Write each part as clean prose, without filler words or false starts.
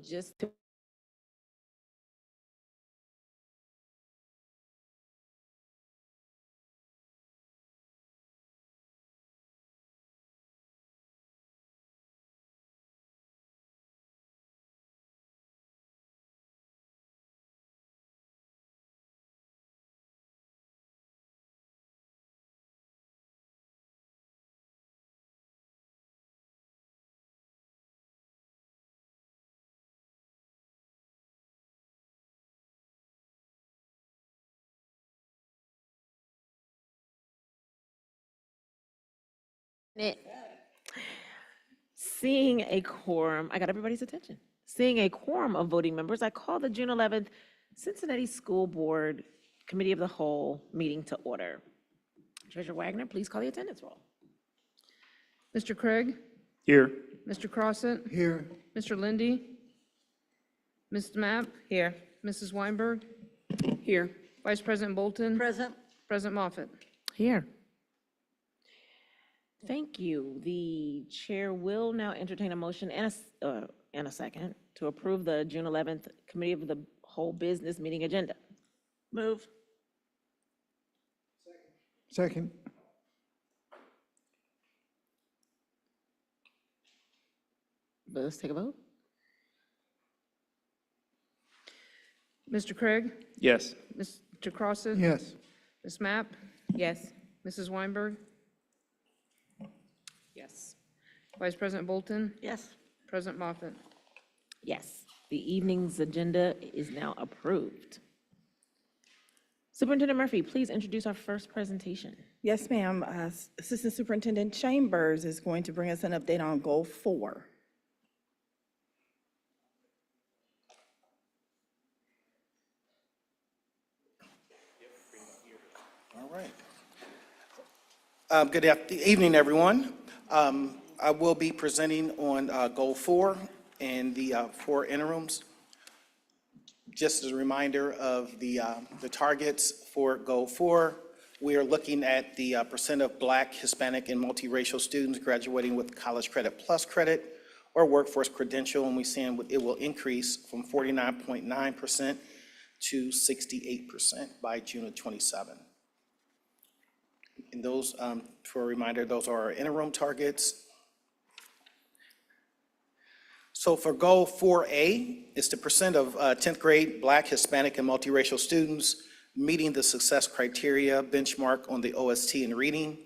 just to seeing a quorum, I got everybody's attention. Seeing a quorum of voting members, I call the June 11th Cincinnati School Board Committee of the Whole meeting to order. Treasurer Wagner, please call the attendance roll. Mr. Craig? Here. Mr. Crossett? Here. Mr. Lindy? Ms. Mapp? Here. Mrs. Weinberg? Here. Vice President Bolton? Present. President Moffett? Here. Thank you. The chair will now entertain a motion and a second to approve the June 11th Committee of the Whole Business Meeting agenda. Move. Second. Let's take a vote. Mr. Craig? Yes. Mr. Crossett? Yes. Ms. Mapp? Yes. Mrs. Weinberg? Yes. Vice President Bolton? Yes. President Moffett? Yes. The evening's agenda is now approved. Superintendent Murphy, please introduce our first presentation. Yes, ma'am. Assistant Superintendent Chambers is going to bring us an update on Goal 4. All right. Good evening, everyone. I will be presenting on Goal 4 and the 4 interims. Just as a reminder of the targets for Goal 4, we are looking at the percent of Black, Hispanic, and multiracial students graduating with College Credit Plus credit or workforce credential, and we're seeing it will increase from 49.9% to 68% by June of 27. And those, for a reminder, those are our interim targets. So for Goal 4A, it's the percent of 10th grade Black, Hispanic, and multiracial students meeting the success criteria benchmark on the OST in reading.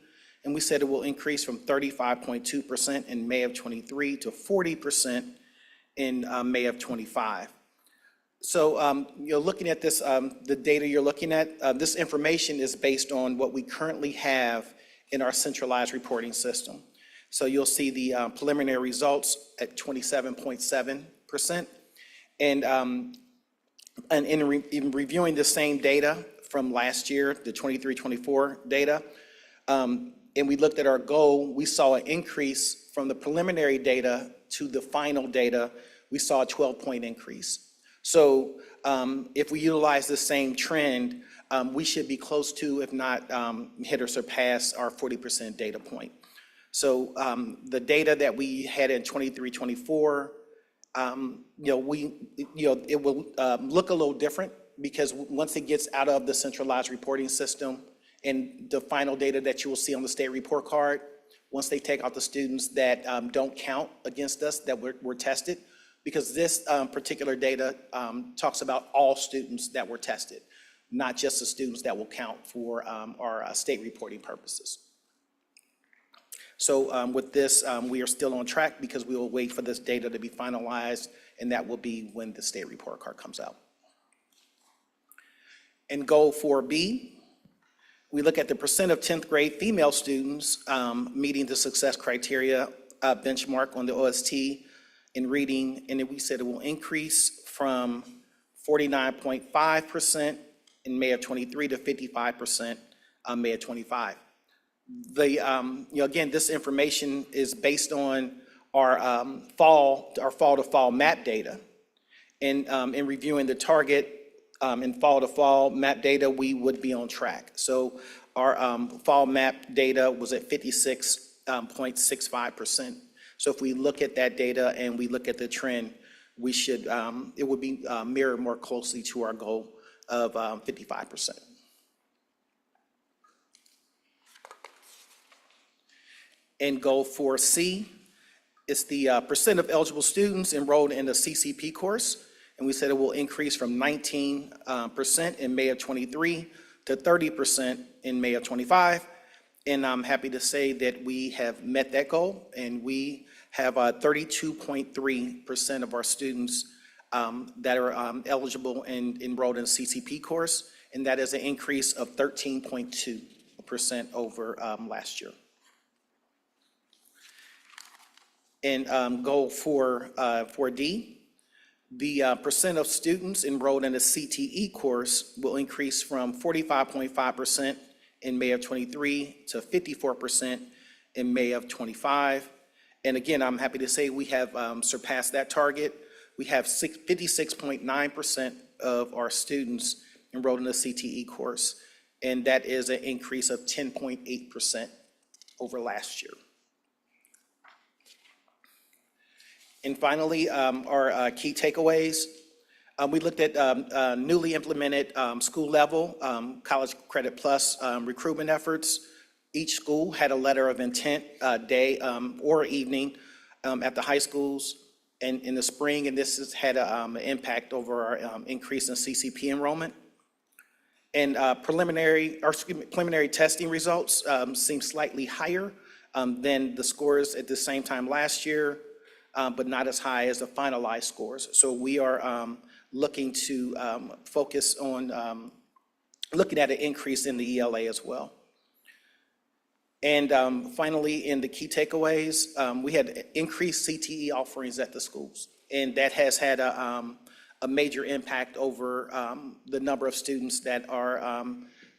And we said it will increase from 35.2% in May of 23 to 40% in May of 25. So you're looking at this, the data you're looking at, this information is based on what we currently have in our centralized reporting system. So you'll see the preliminary results at 27.7%. And in reviewing the same data from last year, the 23-24 data, and we looked at our goal, we saw an increase from the preliminary data to the final data, we saw a 12-point increase. So if we utilize the same trend, we should be close to, if not hit or surpass our 40% data point. So the data that we had in 23-24, it will look a little different because once it gets out of the centralized reporting system and the final data that you will see on the state report card, once they take out the students that don't count against us that were tested, because this particular data talks about all students that were tested, not just the students that will count for our state reporting purposes. So with this, we are still on track because we will wait for this data to be finalized, and that will be when the state report card comes out. In Goal 4B, we look at the percent of 10th grade female students meeting the success criteria benchmark on the OST in reading, and we said it will increase from 49.5% in May of 23 to 55% May of 25. Again, this information is based on our fall to fall map data. And in reviewing the target in fall to fall map data, we would be on track. So our fall map data was at 56.65%. So if we look at that data and we look at the trend, we should, it would be mirrored more closely to our goal of 55%. And goal 4C is the percent of eligible students enrolled in the CCP course. And we said it will increase from 19% in May of & to 30% in May of '25. And I'm happy to say that we have met that goal, and we have 32.3% of our students that are eligible and enrolled in the CCP course, and that is an increase of 13.2% over last year. And goal 4D, the percent of students enrolled in the CTE course will increase from 45.5% in May of '23 to 54% in May of '25. And again, I'm happy to say we have surpassed that target. We have 56.9% of our students enrolled in the CTE course, and that is an increase of 10.8% over last year. And finally, our key takeaways. We looked at newly implemented school level College Credit Plus recruitment efforts. Each school had a letter of intent day or evening at the high schools and in the spring, and this has had an impact over our increase in CCP enrollment. And preliminary testing results seem slightly higher than the scores at the same time last year, but not as high as the finalized scores. So we are looking to focus on looking at an increase in the ELA as well. And finally, in the key takeaways, we had increased CTE offerings at the schools, and that has had a major impact over the number of students that are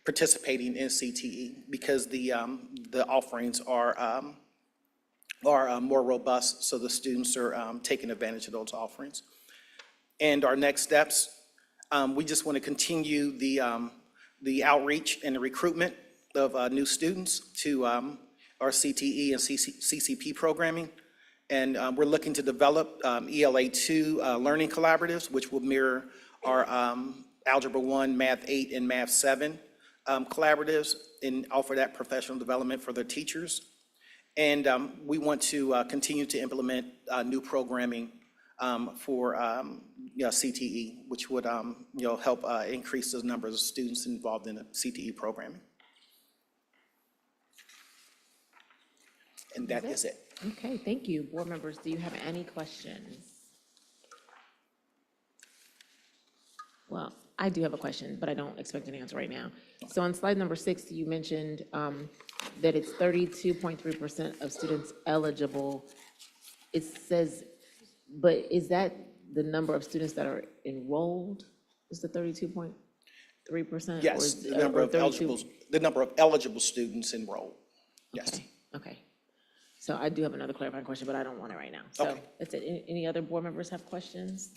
participating in CTE, because the offerings are more robust, so the students are taking advantage of those offerings. And our next steps, we just want to continue the outreach and the recruitment of new students to our CTE and CCP programming. And we're looking to develop ELA2 learning collaboratives, which will mirror our Algebra 1, Math 8, and Math 7 collaboratives, and offer that professional development for their teachers. And we want to continue to implement new programming for CTE, which would help increase the numbers of students involved in the CTE programming. And that is it. Okay, thank you. Board members, do you have any questions? Well, I do have a question, but I don't expect an answer right now. So on slide number 6, you mentioned that it's 32.3% of students eligible. It says, but is that the number of students that are enrolled? Is the 32.3%? Yes, the number of eligible students enrolled. Yes. Okay. So I do have another clarifying question, but I don't want it right now. So Okay. that's it. Any other board members have questions?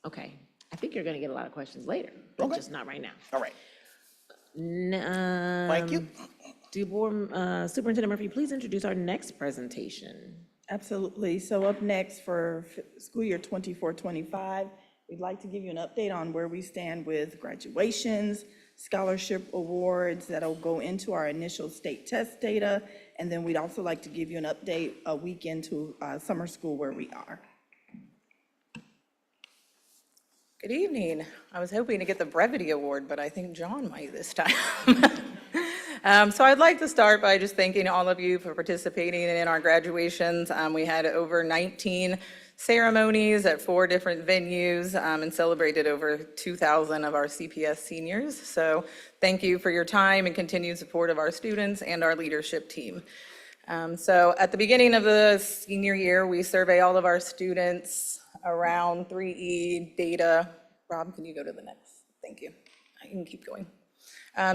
Okay. I think you're going to get a lot of questions later, but Okay. just not right now. All right. Thank you. Do Board Superintendent Murphy please introduce our next presentation? Absolutely. So up next for school year 24-25, we'd like to give you an update on where we stand with graduations, scholarship awards that'll go into our initial state test data, and then we'd also like to give you an update a week into summer school where we are. Good evening. I was hoping to get the brevity award, but I think John might this time. So I'd like to start by just thanking all of you for participating in our graduations. We had over 19 ceremonies at 4 different venues and celebrated over 2,000 of our CPS seniors. So thank you for your time and continued support of our students and our leadership team. So at the beginning of the senior year, we survey all of our students around 3E data. Rob, can you go to the next? Thank you. I can keep going.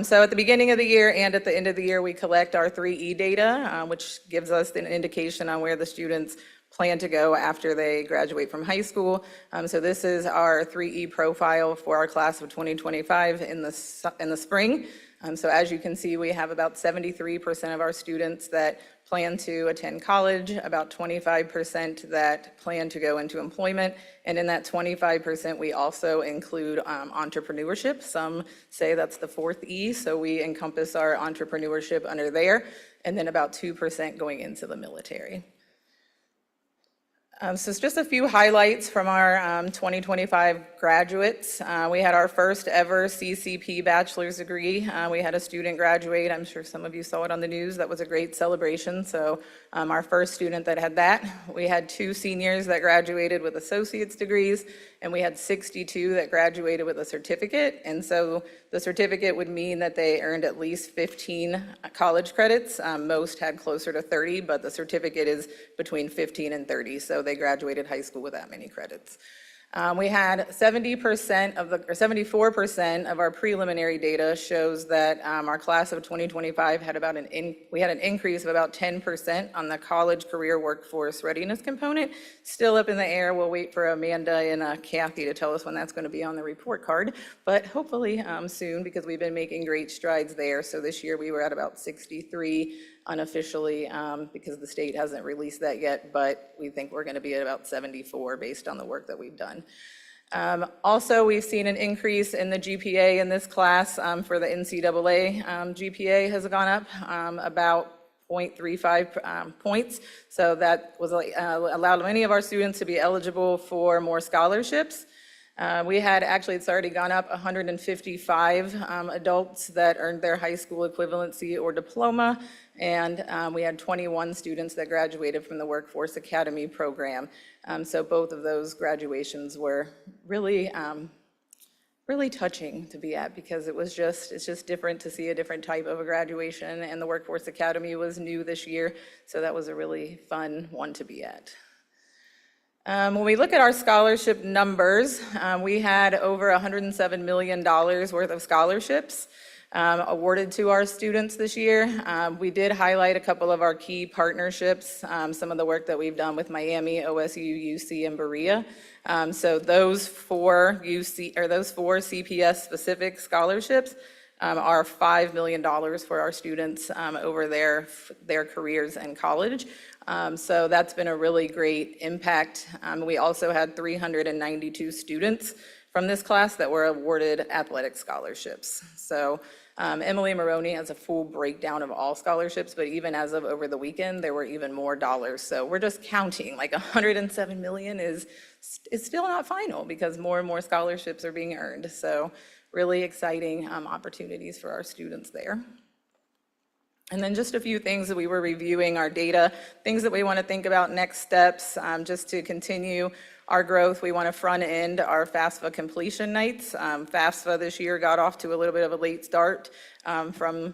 So at the beginning of the year and at the end of the year, we collect our 3E data, which gives us an indication on where the students plan to go after they graduate from high school. So this is our 3E profile for our class of 2025 in the spring. So as you can see, we have about 73% of our students that plan to attend college, about 25% that plan to go into employment, and in that 25%, we also include entrepreneurship. Some say that's the fourth E, so we encompass our entrepreneurship under there, and then about 2% going into the military. So it's just a few highlights from our 2025 graduates. We had our first ever CCP bachelor's degree. We had a student graduate. I'm sure some of you saw it on the news. That was a great celebration. So our first student that had that. We had 2 seniors that graduated with associate's degrees, and we had 62 that graduated with a certificate. And so the certificate would mean that they earned at least 15 college credits. Most had closer to 30, but the certificate is between 15 and 30. So they graduated high school with that many credits. We had 74% of our preliminary data shows that our class of 2025 had we had an increase of about 10% on the college career workforce readiness component. Still up in the air. We'll wait for Amanda and Kathy to tell us when that's going to be on the report card, but hopefully soon, because we've been making great strides there. So this year we were at about 63 unofficially, because the state hasn't released that yet, but we think we're going to be at about 74 based on the work that we've done. Also, we've seen an increase in the GPA in this class. For the NCAA, GPA has gone up about 0.35 points. So that was allowed many of our students to be eligible for more scholarships. We had, actually, it's already gone up, 155 adults that earned their high school equivalency or diploma, and we had 21 students that graduated from the Workforce Academy program. So both of those graduations were really, really touching to be at, because it's just different to see a different type of a graduation, and the Workforce Academy was new this year, so that was a really fun one to be at. When we look at our scholarship numbers, we had over $107 million worth of scholarships awarded to our students this year. We did highlight a couple of our key partnerships, some of the work that we've done with Miami, OSU, UC, and Berea. So those four CPS specific scholarships are $5 million for our students over their careers and college. So that's been a really great impact. We also had 392 students from this class that were awarded athletic scholarships. So Emily Maroney has a full breakdown of all scholarships, but even as of over the weekend, there were even more dollars. So we're just counting, like 107 million is still not final, because more and more scholarships are being earned. So really exciting opportunities for our students there. And then just a few things that we were reviewing our data, things that we want to think about next steps, just to continue our growth. We want to front end our FAFSA completion nights. FAFSA this year got off to a little bit of a late start from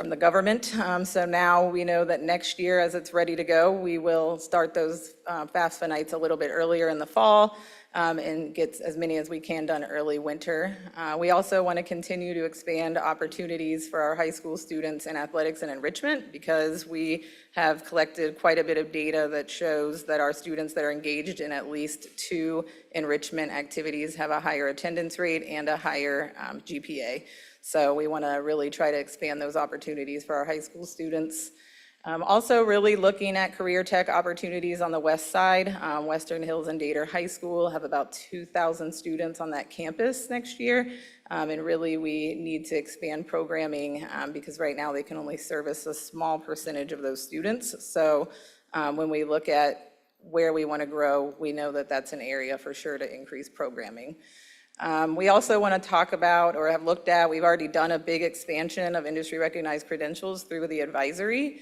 the government. So now we know that next year, as it's ready to go, we will start those FAFSA nights a little bit earlier in the fall, and get as many as we can done early winter. We also want to continue to expand opportunities for our high school students in athletics and enrichment, because we have collected quite a bit of data that shows that our students that are engaged in at least 2 enrichment activities have a higher attendance rate and a higher GPA. So we want to really try to expand those opportunities for our high school students. Also really looking at career tech opportunities on the west side. Western Hills and Dater High School have about 2,000 students on that campus next year. And really we need to expand programming because right now they can only service a small percentage of those students. So when we look at where we want to grow, we know that that's an area for sure to increase programming. We also want to talk about, or have looked at, we've already done a big expansion of industry recognized credentials through the advisory.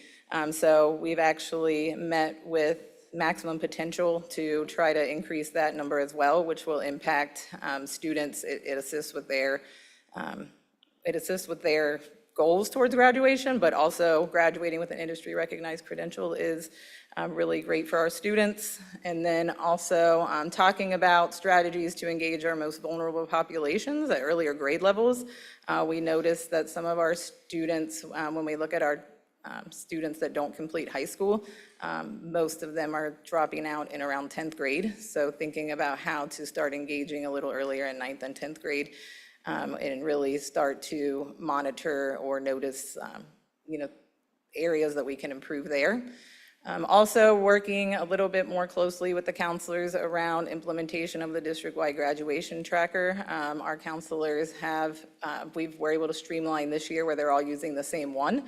So we've actually met with Maximum Potential to try to increase that number as well, which will impact students. It assists with their goals towards graduation, but also graduating with an industry recognized credential is really great for our students. And then also talking about strategies to engage our most vulnerable populations at earlier grade levels. We noticed that some of our students, when we look at our students that don't complete high school, most of them are dropping out in around 10th grade. So thinking about how to start engaging a little earlier in 9th and 10th grade and really start to monitor or notice, areas that we can improve there. Also working a little bit more closely with the counselors around implementation of the district-wide graduation tracker. Our counselors we're able to streamline this year where they're all using the same one.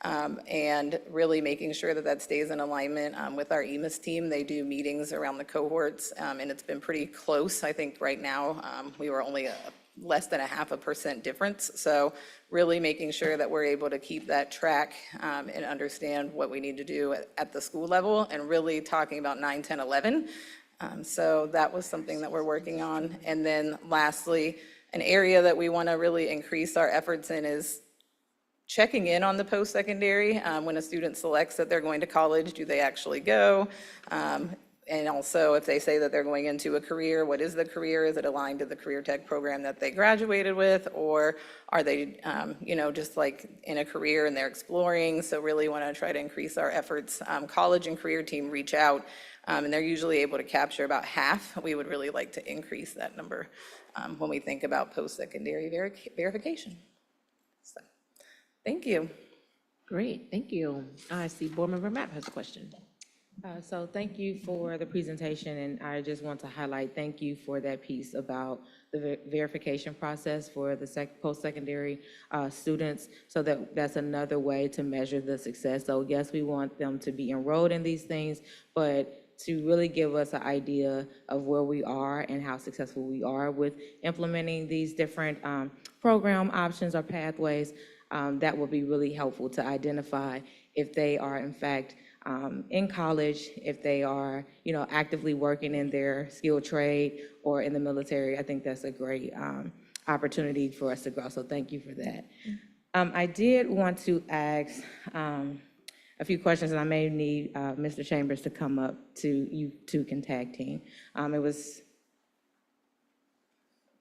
And really making sure that that stays in alignment with our EMIS team. They do meetings around the cohorts, and it's been pretty close. I think right now we were only less than 0.5% difference. So really making sure that we're able to keep that track and understand what we need to do at the school level, and really talking about 9, 10, 11. So that was something that we're working on. And then lastly, an area that we want to really increase our efforts in is checking in on the post-secondary. When a student selects that they're going to college, do they actually go? And also, if they say that they're going into a career, what is the career? Is it aligned to the career tech program that they graduated with? Or are they, just like in a career and they're exploring? So really want to try to increase our efforts. College and career team reach out, and they're usually able to capture about half. We would really like to increase that number when we think about post-secondary verification. So, thank you. Great, thank you. I see Board Member Mapp has a question. So thank you for the presentation, and I just want to highlight, thank you for that piece about the verification process for the post-secondary students, so that's another way to measure the success. So yes, we want them to be enrolled in these things, but to really give us an idea of where we are and how successful we are with implementing these different program options or pathways, that will be really helpful to identify if they are in fact in college, if they are, actively working in their skilled trade or in the military. I think that's a great opportunity for us to grow. So thank you for that. I did want to ask a few questions, and I may need Mr. Chambers to come up to you two can tag team. It was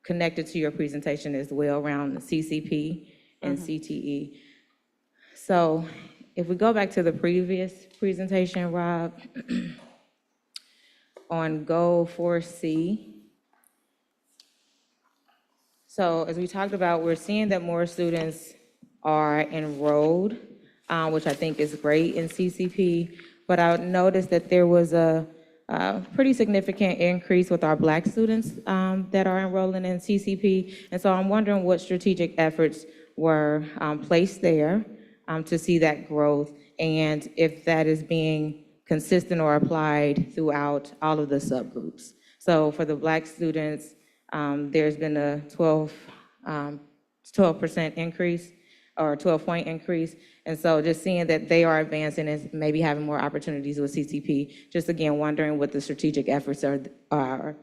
connected to your presentation as well around the CCP and CTE. So if we go back to the previous presentation, Rob, on Goal 4C. So as we talked about, we're seeing that more students are enrolled, which I think is great in CCP, but I noticed that there was a pretty significant increase with our Black students that are enrolling in CCP. And so I'm wondering what strategic efforts were placed there to see that growth, and if that is being consistent or applied throughout all of the subgroups. So for the Black students, there's been a 12% increase, or 12-point increase. And so just seeing that they are advancing and maybe having more opportunities with CCP, just again wondering what the strategic efforts are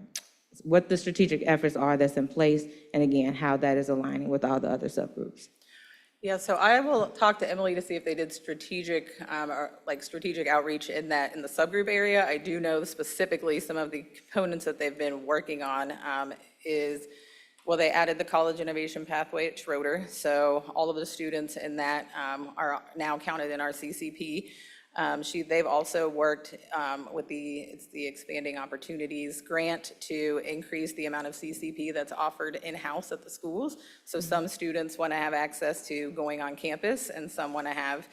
that's in place, and again, how that is aligning with all the other subgroups. Yeah, so I will talk to Emily to see if they did strategic outreach in the subgroup area. I do know specifically some of the components that they've been working on they added the college innovation pathway at Schroeder. So all of the students in that are now counted in our CCP. They've also worked with the Expanding Opportunities grant to increase the amount of CCP that's offered in-house at the schools. So some students want to have access to going on campus, and some want to have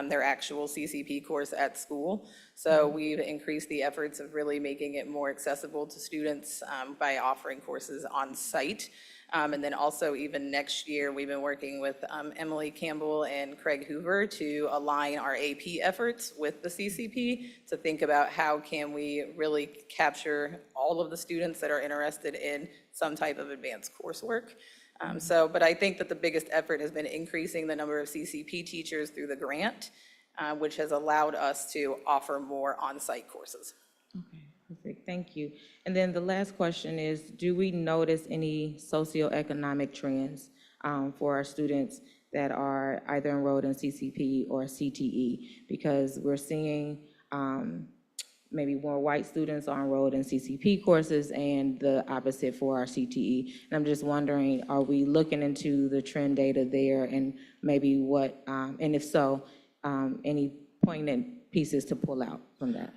their actual CCP course at school. So we've increased the efforts of really making it more accessible to students by offering courses on site. And then also even next year, we've been working with Emily Campbell and Craig Hoover to align our AP efforts with the CCP to think about how can we really capture all of the students that are interested in some type of advanced coursework. But I think that the biggest effort has been increasing the number of CCP teachers through the grant, which has allowed us to offer more on-site courses. Okay, perfect, thank you. And then the last question is, do we notice any socioeconomic trends for our students that are either enrolled in CCP or CTE? Because we're seeing maybe more white students are enrolled in CCP courses and the opposite for our CTE. And I'm just wondering, are we looking into the trend data there, and maybe what, and if so, any poignant pieces to pull out from that?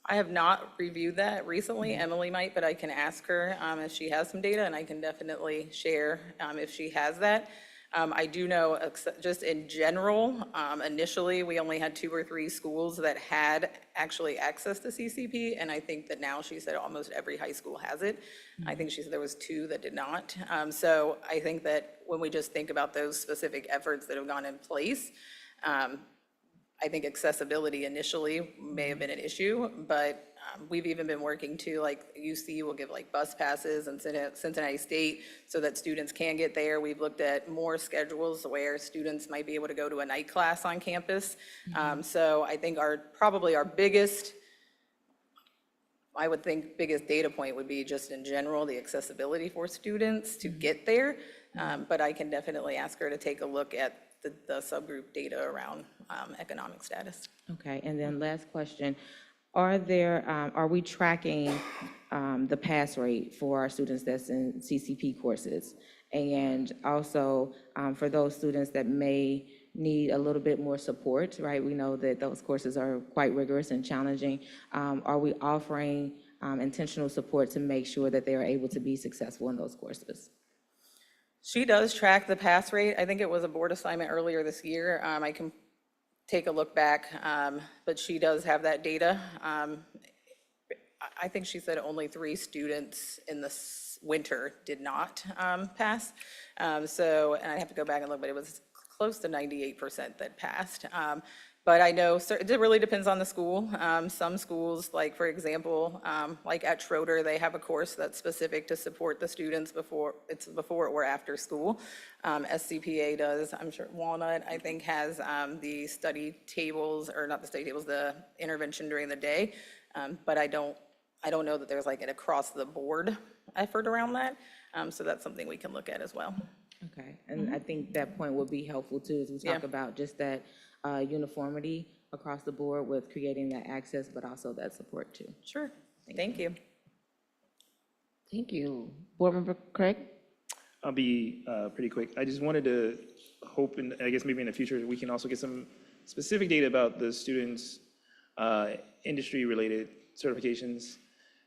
I have not reviewed that recently. Emily might, but I can ask her if she has some data, and I can definitely share if she has that. I do know, just in general, initially, we only had 2 or 3 schools that had actually access to CCP, and I think that now she said almost every high school has it. I think she said there was 2 that did not. So I think that when we just think about those specific efforts that have gone in place, I think accessibility initially may have been an issue, but we've even been working to, like, UC will give like bus passes and Cincinnati State so that students can get there. We've looked at more schedules where students might be able to go to a night class on campus. So I think probably our biggest, I would think biggest data point would be just in general, the accessibility for students to get there. But I can definitely ask her to take a look at the subgroup data around economic status. Okay, and then last question, are we tracking the pass rate for our students that's in CCP courses? And also, for those students that may need a little bit more support, right? We know that those courses are quite rigorous and challenging. Are we offering intentional support to make sure that they are able to be successful in those courses? She does track the pass rate. I think it was a board assignment earlier this year. I can take a look back, but she does have that data. I think she said only 3 students in the winter did not pass. So, and I have to go back and look, but it was close to 98% that passed. But I know it really depends on the school. Some schools, like for example, like at Schroeder, they have a course that's specific to support the students before or after school. SCPA does. I'm sure Walnut, I think, has the study tables, or not the study tables, the intervention during the day. But I don't know that there's like an across the board effort around that. So that's something we can look at as well. Okay, and I think that point would be helpful too, as we talk about just that uniformity across the board with creating that access, but also that support too. Sure. Thank you. Thank you. Board Member Craig? I'll be pretty quick. I just wanted to hope, and I guess maybe in the future, we can also get some specific data about the students' industry-related certifications.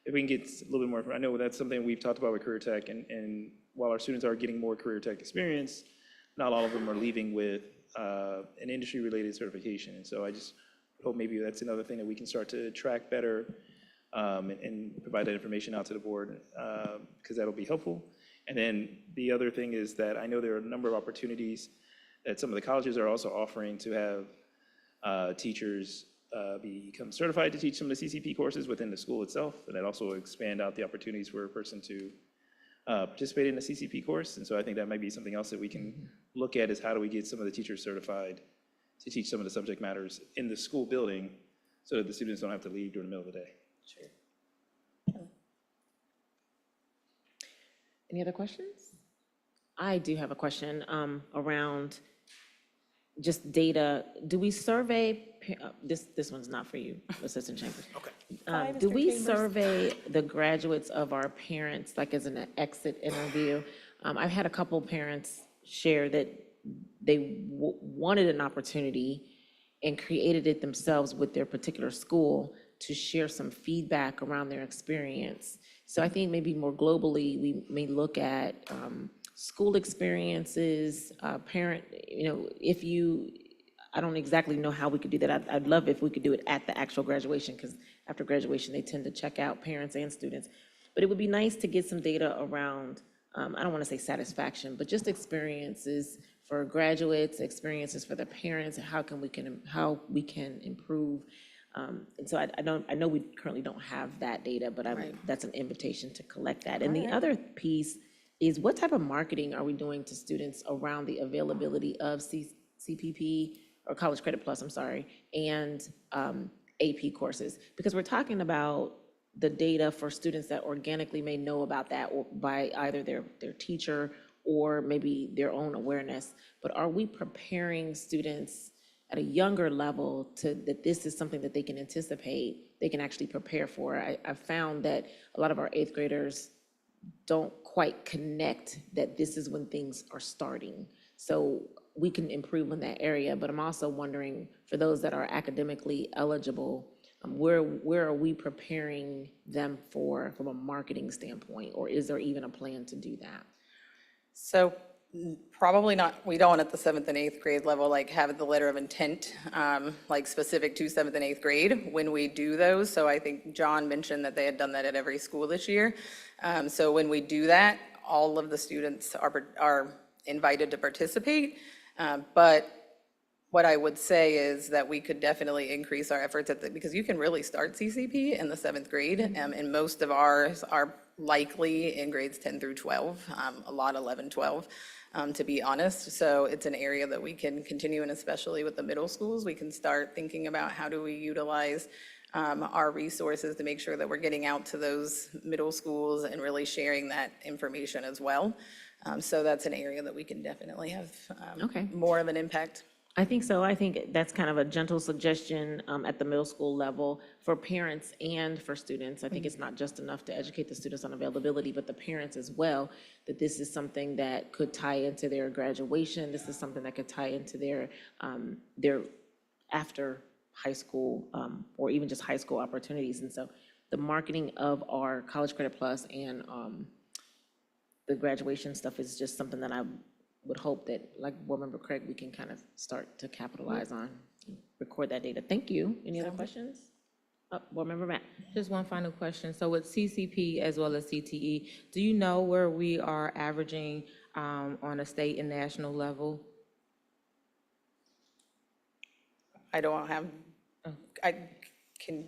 If we can get a little bit more, I know that's something we've talked about with Career Tech, and while our students are getting more Career Tech experience, not all of them are leaving with an industry-related certification. And so I just hope maybe that's another thing that we can start to track better and provide that information out to the board, because that'll be helpful. And then the other thing is that I know there are a number of opportunities that some of the colleges are also offering to have teachers become certified to teach some of the CCP courses within the school itself, and that also expand out the opportunities for a person to participate in a CCP course. And so I think that might be something else that we can look at, is how do we get some of the teachers certified to teach some of the subject matters in the school building so that the students don't have to leave during the middle of the day. Sure. Any other questions? I do have a question around just data. Do we survey, this one's not for you, Assistant Chambers. Okay. Do we survey the graduates of our parents, like as an exit interview? I've had a couple parents share that they wanted an opportunity and created it themselves with their particular school to share some feedback around their experience. So I think maybe more globally, we may look at school experiences, parent, I don't exactly know how we could do that. I'd love if we could do it at the actual graduation, because after graduation, they tend to check out, parents and students. But it would be nice to get some data around, I don't want to say satisfaction, but just experiences for graduates, experiences for their parents, and how we can improve. And so I know we currently don't have that data, but that's an invitation to collect that. And the other piece is, what type of marketing are we doing to students around the availability of CPP, or College Credit Plus, I'm sorry, and AP courses? Because we're talking about the data for students that organically may know about that, or by either their teacher or maybe their own awareness. But are we preparing students at a younger level that this is something that they can anticipate, they can actually prepare for? I've found that a lot of our 8th graders don't quite connect that this is when things are starting. So we can improve in that area, but I'm also wondering, for those that are academically eligible, where are we preparing them for from a marketing standpoint, or is there even a plan to do that? So Probably not, we don't at the 7th and 8th grade level, like have the letter of intent, like specific to 7th and 8th grade when we do those. So I think John mentioned that they had done that at every school this year. So when we do that, all of the students are invited to participate. But what I would say is that we could definitely increase our efforts because you can really start CCP in the 7th grade. And most of ours are likely in grades 10 through 12, a lot 11, 12. To be honest. So it's an area that we can continue, and especially with the middle schools, we can start thinking about how do we utilize our resources to make sure that we're getting out to those middle schools and really sharing that information as well. So that's an area that we can definitely have Okay. more of an impact. I think so. I think that's kind of a gentle suggestion at the middle school level for parents and for students. I think it's not just enough to educate the students on availability, but the parents as well, that this is something that could tie into their graduation. This is something that could tie into their after high school or even just high school opportunities. And so the marketing of our College Credit Plus and the graduation stuff is just something that I would hope that, like Board Member Craig, we can kind of start to capitalize on, record that data. Thank you. Any other questions? Board Member Matt. Just one final question. So with CCP as well as CTE, do you know where we are averaging on a state and national level? I don't have, I can,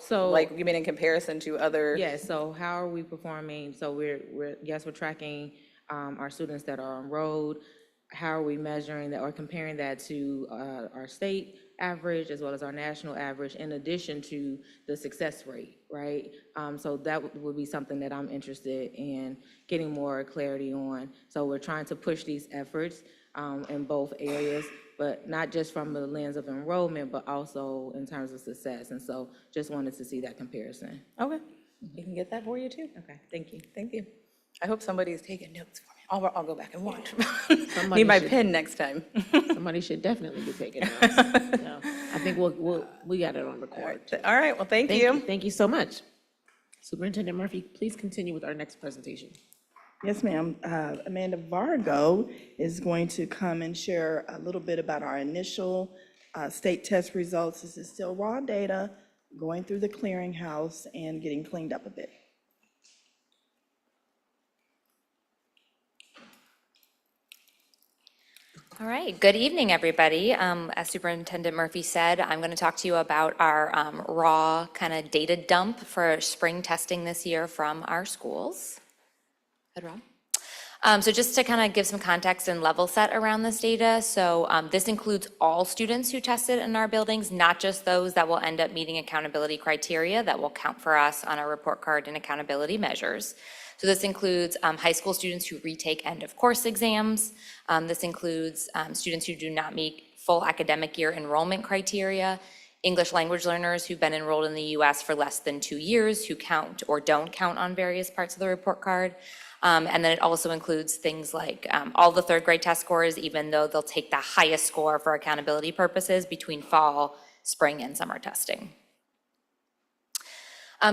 So- like, you mean in comparison to other? Yeah, so how are we performing? So we're tracking our students that are enrolled. How are we measuring that or comparing that to our state average as well as our national average, in addition to the success rate, right? So that would be something that I'm interested in getting more clarity on. So we're trying to push these efforts in both areas, but not just from the lens of enrollment, but also in terms of success. And so just wanted to see that comparison. Okay, we can get that for you too. Okay, thank you. Thank you. I hope somebody's taking notes for me. I'll go back and watch. Somebody Need my should. pen next time. Somebody should definitely be taking notes. So, I think we got it on record. All right, well, thank Thank you. you. Thank you so much. Superintendent Murphy, please continue with our next presentation. Yes, ma'am. Amanda Vargo is going to come and share a little bit about our initial state test results. This is still raw data, going through the clearinghouse and getting cleaned up a bit. All right, good evening, everybody. As Superintendent Murphy said, I'm going to talk to you about our raw kind of data dump for spring testing this year from our schools. Good, Rob? So just to kind of give some context and level set around this data, so this includes all students who tested in our buildings, not just those that will end up meeting accountability criteria that will count for us on our report card and accountability measures. So this includes high school students who retake end of course exams. This includes students who do not meet full academic year enrollment criteria, English language learners who've been enrolled in the US for less than 2 years who count or don't count on various parts of the report card. And then it also includes things like all the third grade test scores, even though they'll take the highest score for accountability purposes between fall, spring, and summer testing.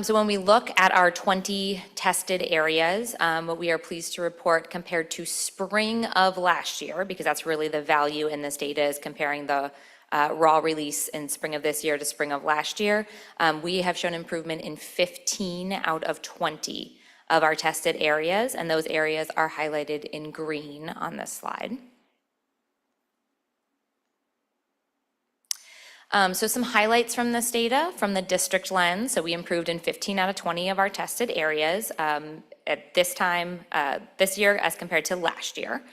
So when we look at our 20 tested areas, what we are pleased to report compared to spring of last year, because that's really the value in this data is comparing the raw release in spring of this year to spring of last year, we have shown improvement in 15 out of 20 of our tested areas, and those areas are highlighted in green on this slide. So some highlights from this data from the district lens. So we improved in 15 out of 20 of our tested areas at this time, this year as compared to last year.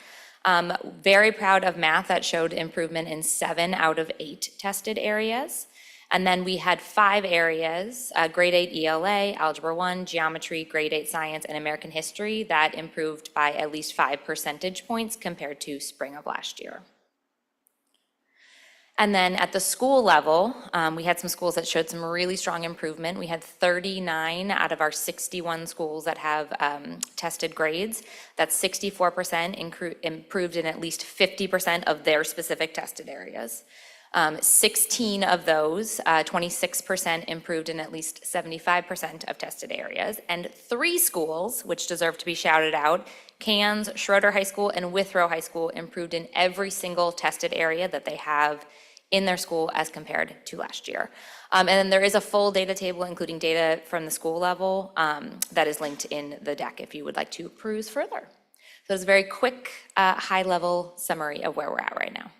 Very proud of math that showed improvement in 7 out of 8 tested areas. And then we had 5 areas, grade 8 ELA, Algebra 1, Geometry, grade 8 Science, and American History that improved by at least 5 percentage points compared to spring of last year. And then at the school level, we had some schools that showed some really strong improvement. We had 39 out of our 61 schools that have tested grades. That's 64% improved in at least 50% of their specific tested areas. 16 of those, 26% improved in at least 75% of tested areas, and 3 schools, which deserve to be shouted out, Cannes, Schroeder High School, and Withrow High School, improved in every single tested area that they have in their school as compared to last year. And then there is a full data table, including data from the school level, that is linked in the deck if you would like to peruse further. So it's a very quick, high-level summary of where we're at right now.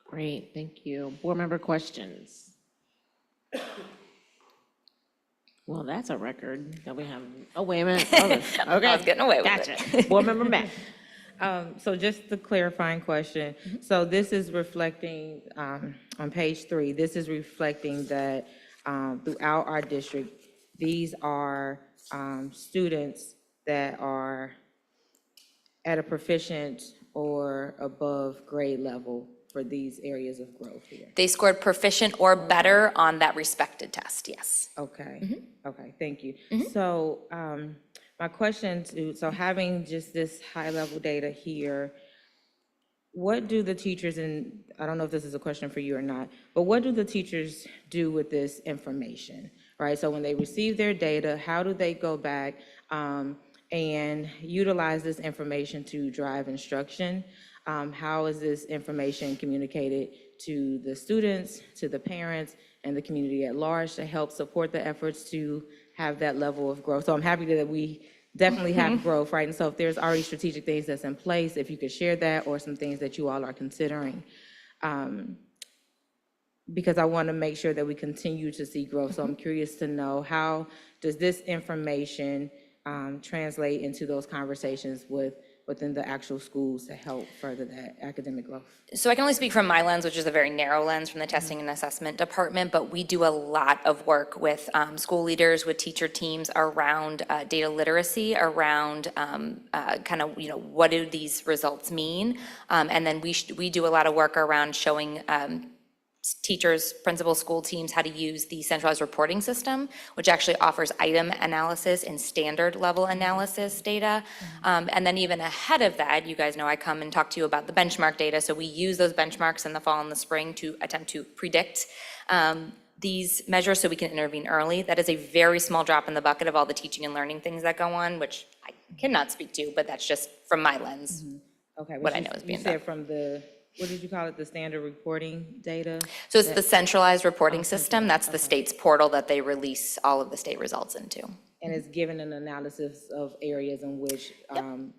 Great, thank you. Board member questions? Well, that's a record that we have. Oh, wait a minute. Okay. I was getting away with it. Gotcha. Board member Mack. So just the clarifying question, so this is reflecting, on page 3, this is reflecting that throughout our district, these are students that are at a proficient or above grade level for these areas of growth here. They scored proficient or better on that respected test, yes. Okay, okay, thank you. So my question so having just this high-level data here, what do the teachers, and I don't know if this is a question for you or not, but what do the teachers do with this information, right? So when they receive their data, how do they go back and utilize this information to drive instruction? How is this information communicated to the students, to the parents, and the community at large to help support the efforts to have that level of growth? So I'm happy that we definitely have growth, right? And so if there's already strategic things that's in place, if you could share that or some things that you all are considering. Because I want to make sure that we continue to see growth. So I'm curious to know, how does this information translate into those conversations within the actual schools to help further that academic growth? So I can only speak from my lens, which is a very narrow lens from the testing and assessment department, but we do a lot of work with school leaders, with teacher teams around data literacy, around kind of, what do these results mean? And then we do a lot of work around showing teachers, principals, school teams how to use the centralized reporting system, which actually offers item analysis and standard level analysis data. And then even ahead of that, you guys know I come and talk to you about the benchmark data. So we use those benchmarks in the fall and the spring to attempt to predict these measures so we can intervene early. That is a very small drop in the bucket of all the teaching and learning things that go on, which I cannot speak to, but that's just from my lens. Okay, What I know is being you said done. from the, what did you call it, the standard reporting data? So it's the centralized reporting system. That's the state's portal that they release all of the state results into. And it's given an analysis of areas in which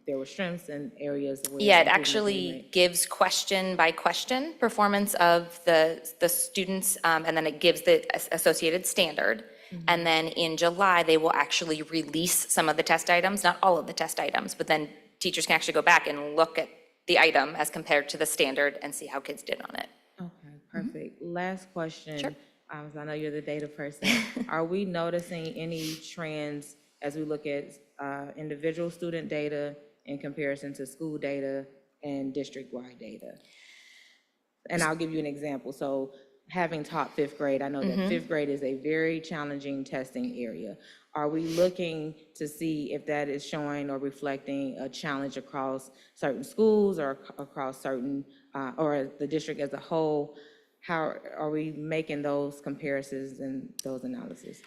there were strengths and areas where. Yeah, it improvements were actually made. gives question by question performance of the students, and then it gives the associated standard. And then in July, they will actually release some of the test items, not all of the test items, but then teachers can actually go back and look at the item as compared to the standard and see how kids did on it. Okay, perfect. Last question. Sure. 'Cause I know you're the data person. Are we noticing any trends as we look at individual student data in comparison to school data and district-wide data? And I'll give you an example. So having taught 5th grade, I know that 5th grade is a very challenging testing area. Are we looking to see if that is showing or reflecting a challenge across certain schools or across certain, or the district as a whole? How are we making those comparisons and those analyses?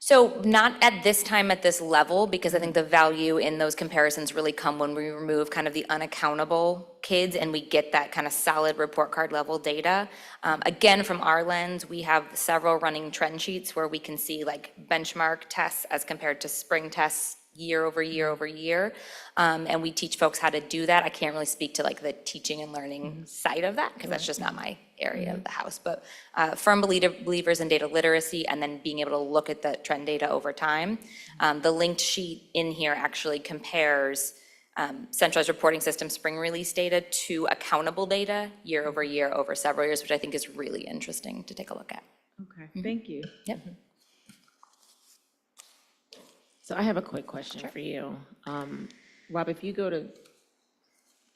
So not at this time, at this level, because I think the value in those comparisons really come when we remove kind of the unaccountable kids and we get that kind of solid report card level data. Again, from our lens, we have several running trend sheets where we can see like benchmark tests as compared to spring tests year over year over year. And we teach folks how to do that. I can't really speak to like the teaching and learning side of that because that's just not my area of the house. But firm believers in data literacy and then being able to look at the trend data over time. The linked sheet in here actually compares centralized reporting system spring release data to accountable data year over several years, which I think is really interesting to take a look at. Okay, thank you. Yep. So I have a quick question for you. Rob, if you go to,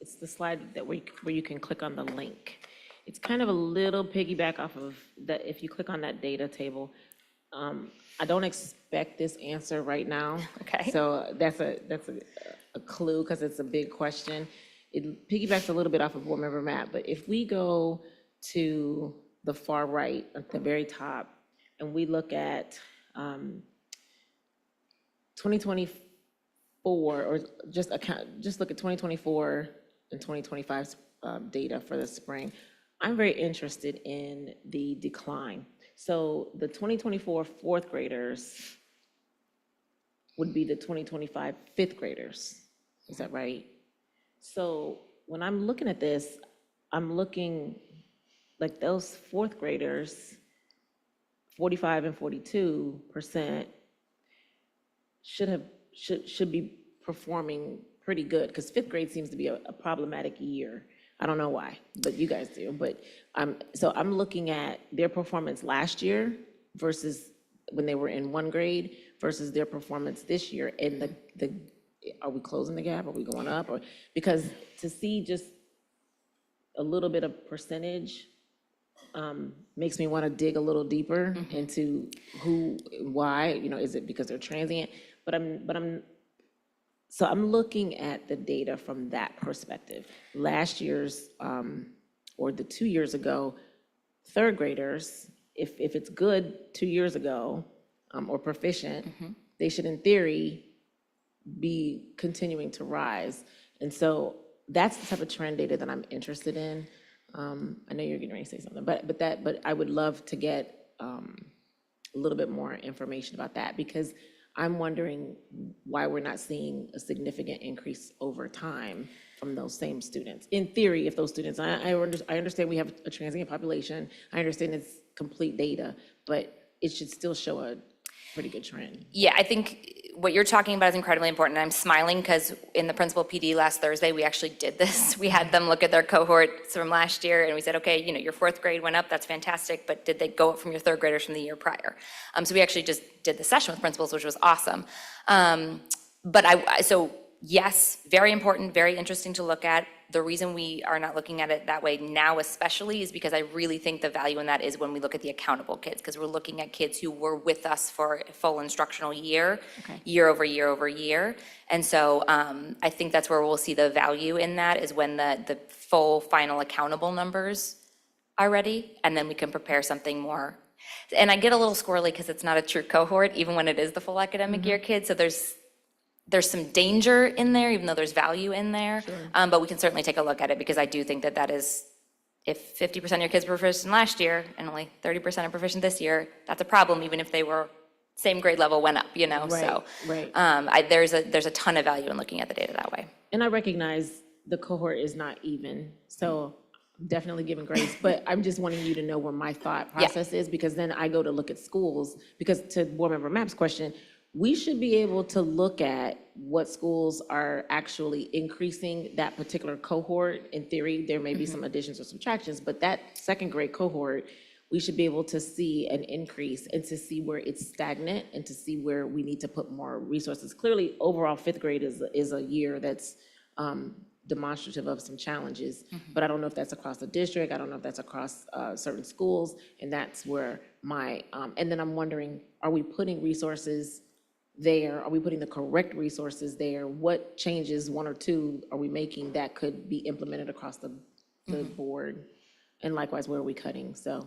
it's the slide that where you can click on the link. It's kind of a little piggyback off of that, if you click on that data table. I don't expect this answer right now. Okay. So that's a clue, because it's a big question. it piggybacks a little bit off of board member Matt, but if we go to the far right at the very top and we look at 2024, or just look at 2024 and 2025 data for the spring, I'm very interested in the decline. So the 2024 fourth graders would be the 2025 fifth graders. Is that right? So when I'm looking at this, I'm looking like those fourth graders, 45 and 42% should be performing pretty good, because fifth grade seems to be a problematic year. I don't know why, but you guys do. But so I'm looking at their performance last year versus when they were in one grade versus their performance this year. And are we closing the gap? Are we going up? Or because to see just a little bit of percentage makes me want to dig a little deeper into why, is it because they're transient? But I'm looking at the data from that perspective. Last year's, or the 2 years ago, third graders, if it's good 2 years ago, or proficient, they should in theory be continuing to rise. And so that's the type of trend data that I'm interested in. I know you're getting ready to say something, but I would love to get a little bit more information about that, because I'm wondering why we're not seeing a significant increase over time from those same students. In theory, if those students, I understand we have a transient population, I understand it's complete data, but it should still show a pretty good trend. Yeah, I think what you're talking about is incredibly important. I'm smiling because in the principal PD last Thursday, we actually did this. We had them look at their cohorts from last year, and we said, okay, your fourth grade went up, that's fantastic, but did they go up from your third graders from the year prior? So we actually just did the session with principals, which was awesome. So yes, very important, very interesting to look at. The reason we are not looking at it that way now especially is because I really think the value in that is when we look at the accountable kids, because we're looking at kids who were with us for a full instructional year, year over year over year. And so I think that's where we'll see the value in that, is when the full final accountable numbers are ready, and then we can prepare something more. And I get a little squirrely because it's not a true cohort, even when it is the full academic year kids. So there's some danger in there, even though there's value in there. But we can certainly take a look at it, because I do think that is, if 50% of your kids were proficient last year and only 30% are proficient this year, that's a problem, even if they were same grade level went up, So there's a ton of value in looking at the data that way. And I recognize the cohort is not even, so I'm definitely giving grace, but I'm just wanting you to know where my thought process is, because then I go to look at schools, because to board member Mapp's question, we should be able to look at what schools are actually increasing that particular cohort. In theory, there may be some additions or subtractions, but that second grade cohort, we should be able to see an increase and to see where it's stagnant and to see where we need to put more resources. Clearly, overall, fifth grade is a year that's demonstrative of some challenges, but I don't know if that's across the district. I don't know if that's across certain schools, and that's where and then I'm wondering, are we putting resources there? Are we putting the correct resources there? What changes, one or two, are we making that could be implemented across the board? And likewise, where are we cutting? So,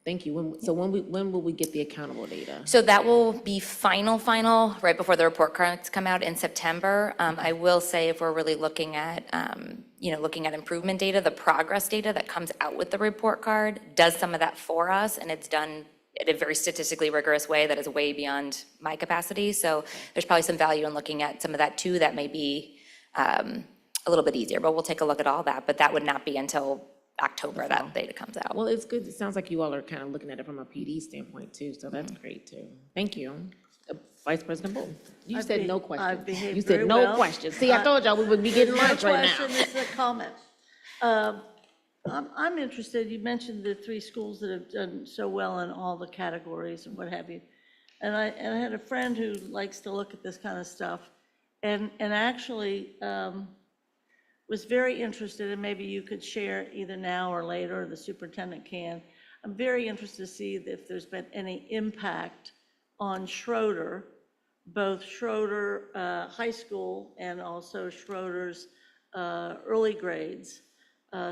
thank you. When will we get the accountable data? So that will be final, right before the report cards come out in September. I will say, if we're really looking at, improvement data, the progress data that comes out with the report card does some of that for us, and it's done in a very statistically rigorous way that is way beyond my capacity. So there's probably some value in looking at some of that too. That may be a little bit easier, but we'll take a look at all that. But that would not be until October that data comes out. Well, it's good. It sounds like you all are kind of looking at it from a PD standpoint too, so that's great too. Thank you. Vice President Bolton, you said no questions. behaved You said very no well. questions. See, I told y'all we would be getting lunch right now. No question, this is a comment. I'm interested, you mentioned the 3 schools that have done so well in all the categories and what have you. And I had a friend who likes to look at this kind of stuff, and actually was very interested, and maybe you could share either now or later, or the superintendent can. I'm very interested to see if there's been any impact on Schroeder, both Schroeder High School and also Schroeder's early grades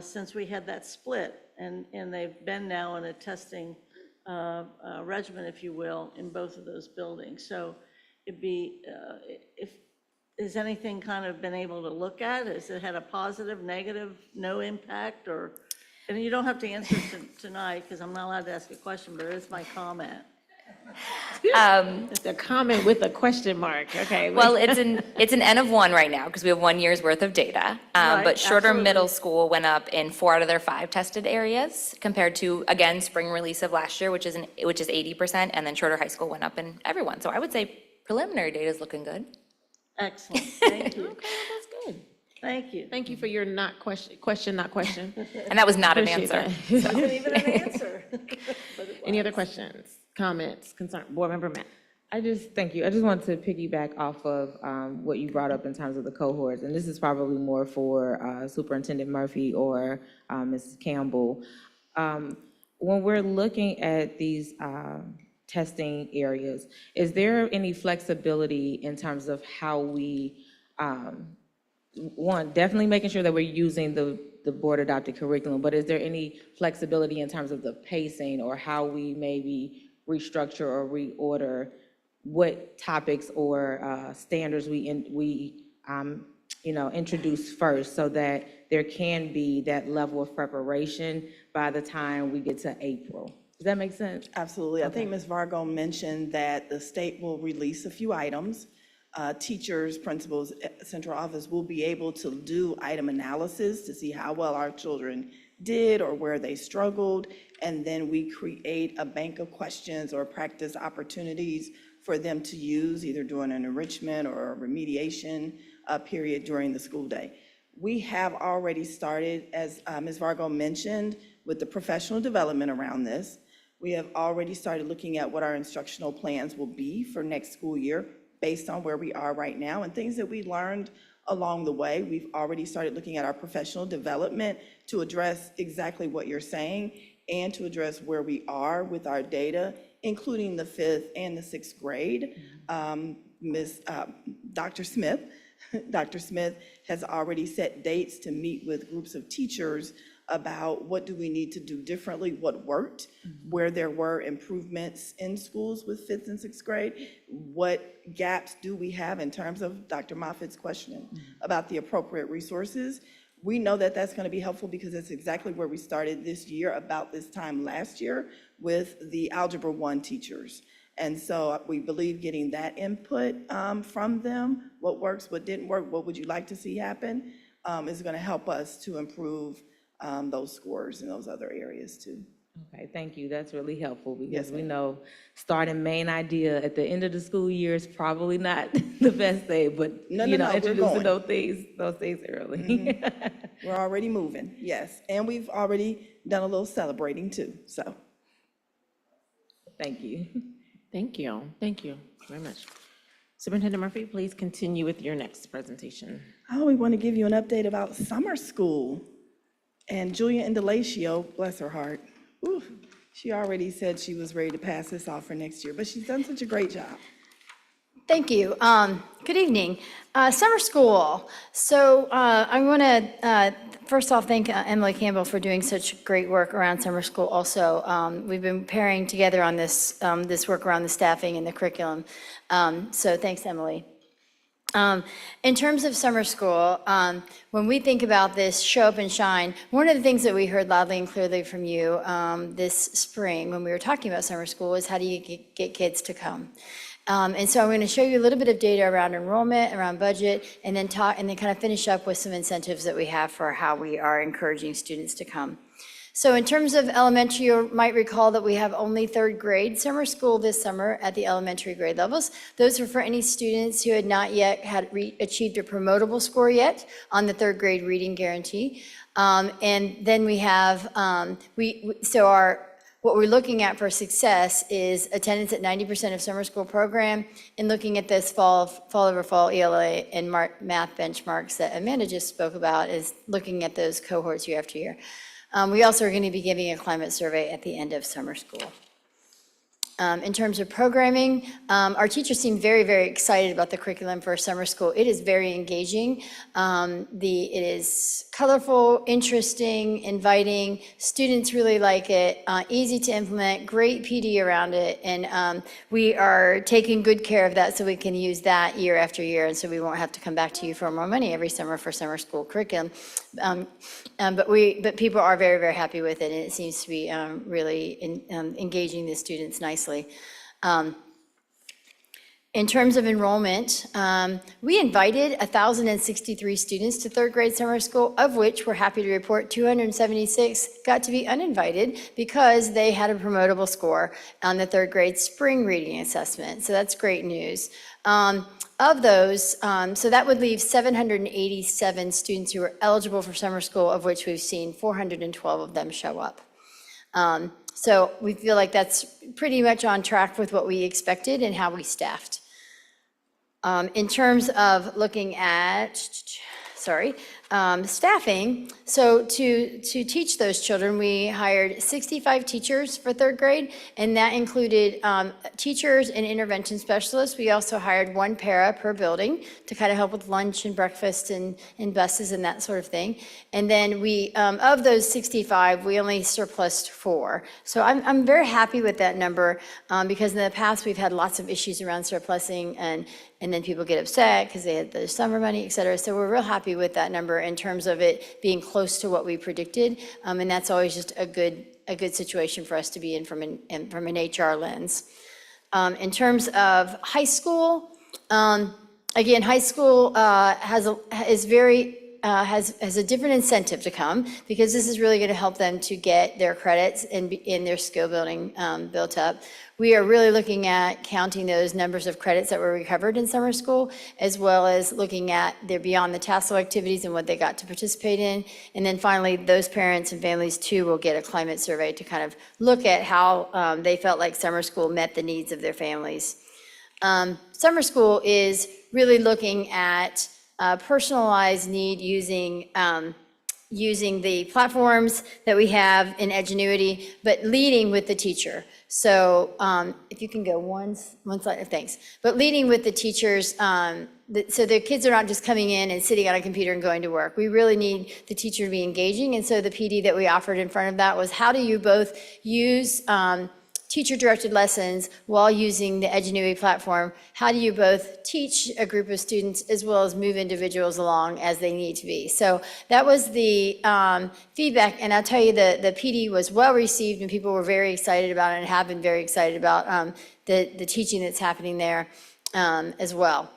since we had that split. And they've been now in a testing regimen, if you will, in both of those buildings. So it'd be, if, has anything kind of been able to look at? Has it had a positive, negative, no impact, or, and you don't have to answer tonight, because I'm not allowed to ask a question, but it's my comment. It's a comment with a question mark, okay. Well, it's an N of 1 right now because we have 1 year's worth of data. Right, But Shorter absolutely. Middle School went up in 4 out of their 5 tested areas compared to, again, spring release of last year, which is 80%, and then Shorter High School went up in everyone. So I would say preliminary data is looking good. Excellent, thank you, Okay, that's good. thank you. Thank you for your not question, not question. And that was not an Appreciate answer. that. Wasn't even an answer. Any other questions, comments, concern, Board Member Matt? Thank you. I just want to piggyback off of what you brought up in terms of the cohorts, and this is probably more for Superintendent Murphy or Mrs. Campbell. When we're looking at these testing areas, is there any flexibility in terms of how we, one, definitely making sure that we're using the board-adopted curriculum, but is there any flexibility in terms of the pacing or how we maybe restructure or reorder what topics or standards we introduce first, so that there can be that level of preparation by the time we get to April? Does that make sense? Absolutely. I think Ms. Vargo mentioned that the state will release a few items. Teachers, principals, central office will be able to do item analysis to see how well our children did or where they struggled. And then we create a bank of questions or practice opportunities for them to use either during an enrichment or a remediation period during the school day. We have already started, as Ms. Vargo mentioned, with the professional development around this. We have already started looking at what our instructional plans will be for next school year based on where we are right now and things that we learned along the way. We've already started looking at our professional development to address exactly what you're saying and to address where we are with our data, including the 5th and the 6th grade. Dr. Smith has already set dates to meet with groups of teachers about what do we need to do differently, what worked, where there were improvements in schools with 5th and 6th grade, what gaps do we have in terms of Dr. Moffitt's question about the appropriate resources. We know that that's going to be helpful because that's exactly where we started this year, about this time last year, with the Algebra 1 teachers. And so we believe getting that input from them, what works, what didn't work, what would you like to see happen, is going to help us to improve those scores in those other areas too. Okay, thank you. That's really helpful because Yes, we ma'am. know starting main idea at the end of the school year is probably not the best thing, but No, you know, we're introducing going. those things early. We're already moving, yes. And we've already done a little celebrating too, so. Thank you. Thank you very much. Superintendent Murphy, please continue with your next presentation. Oh, we want to give you an update about summer school. And Julia Indalacio, bless her heart, ooh, she already said she was ready to pass this off for next year, but she's done such a great job. Thank you. Good evening. Summer school. So I want to first off thank Emily Campbell for doing such great work around summer school also. We've been pairing together on this work around the staffing and the curriculum. So thanks, Emily. In terms of summer school, when we think about this show up and shine, one of the things that we heard loudly and clearly from you this spring when we were talking about summer school is how do you get kids to come? And so I'm going to show you a little bit of data around enrollment, around budget, and then kind of finish up with some incentives that we have for how we are encouraging students to come. So in terms of elementary, you might recall that we have only 3rd grade summer school this summer at the elementary grade levels. Those are for any students who had not yet achieved a promotable score yet on the 3rd grade reading guarantee. And then we have, what we're looking at for success is attendance at 90% of summer school program, and looking at this fall over fall ELA and math benchmarks that Amanda just spoke about is looking at those cohorts year after year. We also are going to be giving a climate survey at the end of summer school. In terms of programming, our teachers seem very, very excited about the curriculum for summer school. It is very engaging. It is colorful, interesting, inviting. Students really like it, easy to implement, great PD around it. And we are taking good care of that so we can use that year after year. And so we won't have to come back to you for more money every summer for summer school curriculum. But people are very, very happy with it, and it seems to be really engaging the students nicely. In terms of enrollment, we invited 1,063 students to third grade summer school, of which we're happy to report 276 got to be uninvited because they had a promotable score on the third grade spring reading assessment. So that's great news. Of those, so that would leave 787 students who are eligible for summer school, of which we've seen 412 of them show up. So we feel like that's pretty much on track with what we expected and how we staffed. In terms of looking at, staffing, so to teach those children, we hired 65 teachers for third grade, and that included teachers and intervention specialists. We also hired one para per building to kind of help with lunch and breakfast and buses and that sort of thing. And then we, of those 65, we only surplused 4. So I'm very happy with that number because in the past we've had lots of issues around surplusing and then people get upset because they had the summer money, et cetera. So we're real happy with that number in terms of it being close to what we predicted. And that's always just a good situation for us to be in from an HR lens. In terms of high school, again, high school has a different incentive to come because this is really going to help them to get their credits and in their skill building built up. We are really looking at counting those numbers of credits that were recovered in summer school, as well as looking at their beyond the tassel activities and what they got to participate in. And then finally, those parents and families too will get a climate survey to kind of look at how they felt like summer school met the needs of their families. Summer school is really looking at personalized need using the platforms that we have in Edgenuity, but leading with the teacher. So if you can go one slide, thanks. But leading with the teachers, so the kids are not just coming in and sitting on a computer and going to work. We really need the teacher to be engaging. And so the PD that we offered in front of that was how do you both use teacher-directed lessons while using the Edgenuity platform? How do you both teach a group of students as well as move individuals along as they need to be? So that was the feedback, and I'll tell you the PD was well received and people were very excited about it and have been very excited about the teaching that's happening there as well.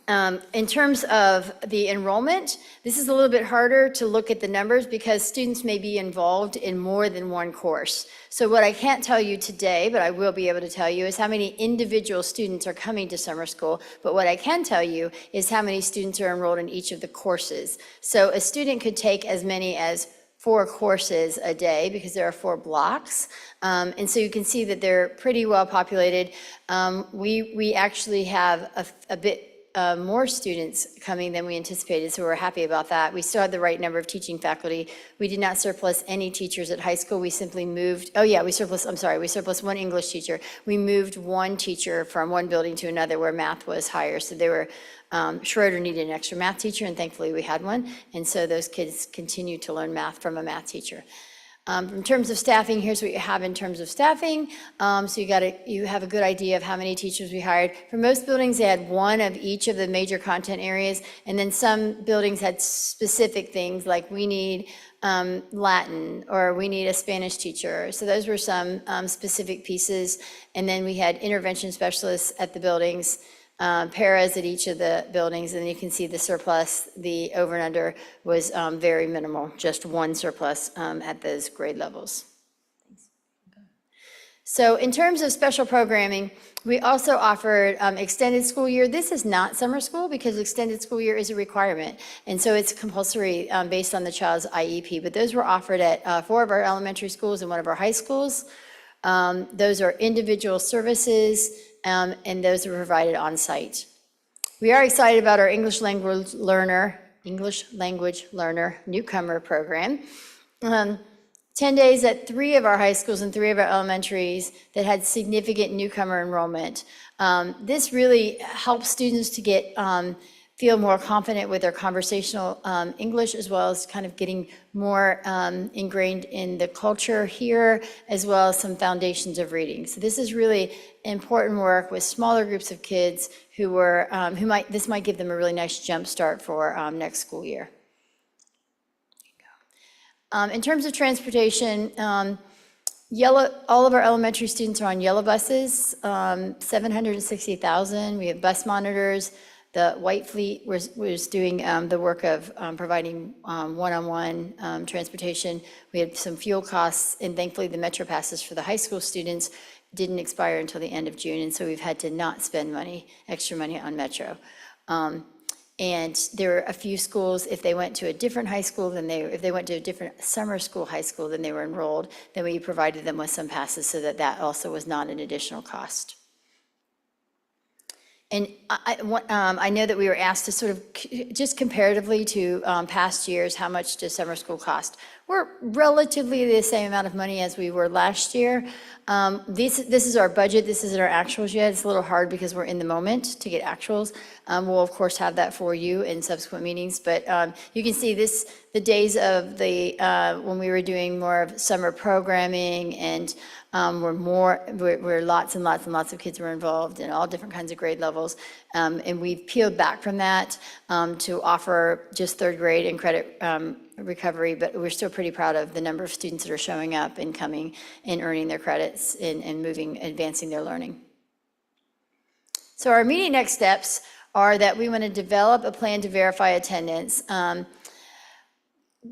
In terms of the enrollment, this is a little bit harder to look at the numbers because students may be involved in more than one course. So what I can't tell you today, but I will be able to tell you, is how many individual students are coming to summer school. But what I can tell you is how many students are enrolled in each of the courses. So a student could take as many as 4 courses a day because there are 4 blocks. And so you can see that they're pretty well populated. We actually have a bit more students coming than we anticipated, so we're happy about that. We still had the right number of teaching faculty. We did not surplus any teachers at high school. We simply moved, we surplus 1 English teacher. We moved 1 teacher from one building to another where math was higher. So they were, Schroeder needed an extra math teacher, and thankfully we had one. And so those kids continued to learn math from a math teacher. In terms of staffing, here's what you have in terms of staffing. So you have a good idea of how many teachers we hired. For most buildings, they had 1 of each of the major content areas, and then some buildings had specific things like we need Latin or we need a Spanish teacher. So those were some specific pieces. And then we had intervention specialists at the buildings, paras at each of the buildings, and you can see the surplus, the over and under was very minimal, just 1 surplus at those grade levels. So in terms of special programming, we also offered extended school year. This is not summer school because extended school year is a requirement, and so it's compulsory based on the child's IEP, but those were offered at 4 of our elementary schools and 1 of our high schools. Those are individual services, and those are provided on site. We are excited about our English language learner newcomer program. 10 days at 3 of our high schools and 3 of our elementaries that had significant newcomer enrollment. This really helps students to get feel more confident with their conversational English, as well as kind of getting more ingrained in the culture here, as well as some foundations of reading. So this is really important work with smaller groups of kids this might give them a really nice jump start for next school year. In terms of transportation, all of our elementary students are on yellow buses, 760,000. We have bus monitors. The White Fleet was doing the work of providing one-on-one transportation. We had some fuel costs, and thankfully the Metro passes for the high school students didn't expire until the end of June, and so we've had to not spend extra money on Metro. And there are a few schools, if they went to a different high school if they went to a different summer school high school than they were enrolled, then we provided them with some passes so that also was not an additional cost. And I know that we were asked to sort of, just comparatively to past years, how much does summer school cost? We're relatively the same amount of money as we were last year. This is our budget. This isn't our actuals yet. It's a little hard because we're in the moment to get actuals. We'll, of course, have that for you in subsequent meetings. But you can see the days of when we were doing more of summer programming and where lots and lots and lots of kids were involved in all different kinds of grade levels. And we've peeled back from that to offer just third grade and credit recovery, but we're still pretty proud of the number of students that are showing up and coming and earning their credits and advancing their learning. So our immediate next steps are that we want to develop a plan to verify attendance.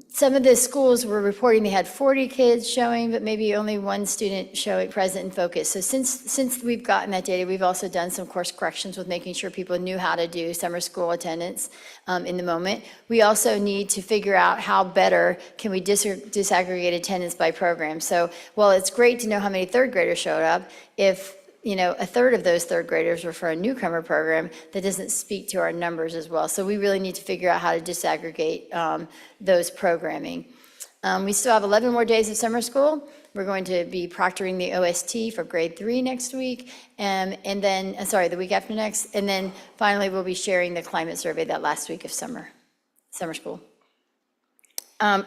Some of the schools were reporting they had 40 kids showing, but maybe only one student showing present and focused. So since we've gotten that data, we've also done some course corrections with making sure people knew how to do summer school attendance in the moment. We also need to figure out how better can we disaggregate attendance by program. So while it's great to know how many third graders showed up, if a third of those third graders were for a newcomer program, that doesn't speak to our numbers as well. So we really need to figure out how to disaggregate those programming. We still have 11 more days of summer school. We're going to be proctoring the OST for grade 3 next week, and then, the week after next. And then finally, we'll be sharing the climate survey that last week of summer school.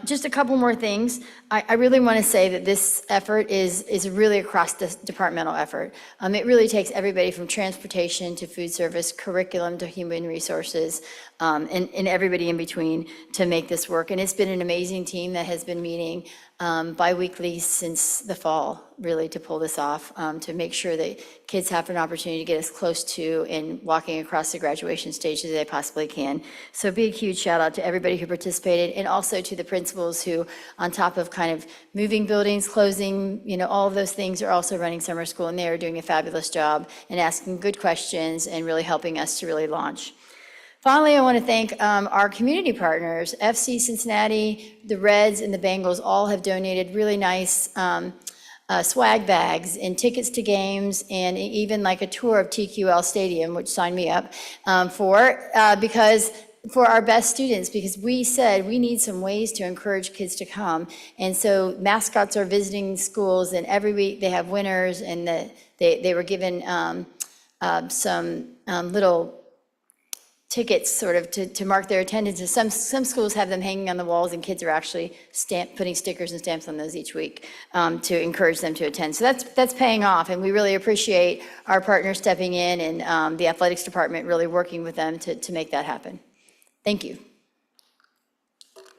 Just a couple more things. I really want to say that this effort is really across the departmental effort. It really takes everybody from transportation to food service, curriculum to human resources, and everybody in between to make this work. And it's been an amazing team that has been meeting bi-weekly since the fall, really, to pull this off, to make sure that kids have an opportunity to get as close to and walking across the graduation stage as they possibly can. So big, huge shout out to everybody who participated, and also to the principals who, on top of kind of moving buildings, closing, all of those things, are also running summer school, and they are doing a fabulous job and asking good questions and really helping us to really launch. Finally, I want to thank our community partners. FC Cincinnati, the Reds, and the Bengals all have donated really nice swag bags and tickets to games, and even like a tour of TQL Stadium, which signed me up because for our best students, because we said we need some ways to encourage kids to come. And so mascots are visiting schools, and every week they have winners, and they were given some little tickets sort of to mark their attendance. And some schools have them hanging on the walls, and kids are actually putting stickers and stamps on those each week to encourage them to attend. So that's paying off, and we really appreciate our partners stepping in and the athletics department really working with them to make that happen. Thank you.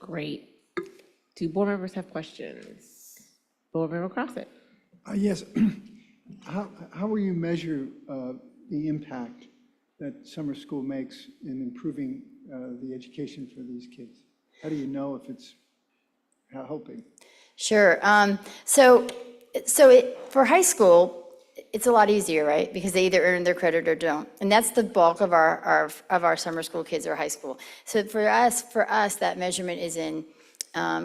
Great. Do board members have questions? Board Member Crossett. Yes. How will you measure the impact that summer school makes in improving the education for these kids? How do you know if it's helping? Sure. For high school, it's a lot easier, right? Because they either earn their credit or don't. And that's the bulk of our summer school kids are high school. So for us, that measurement is in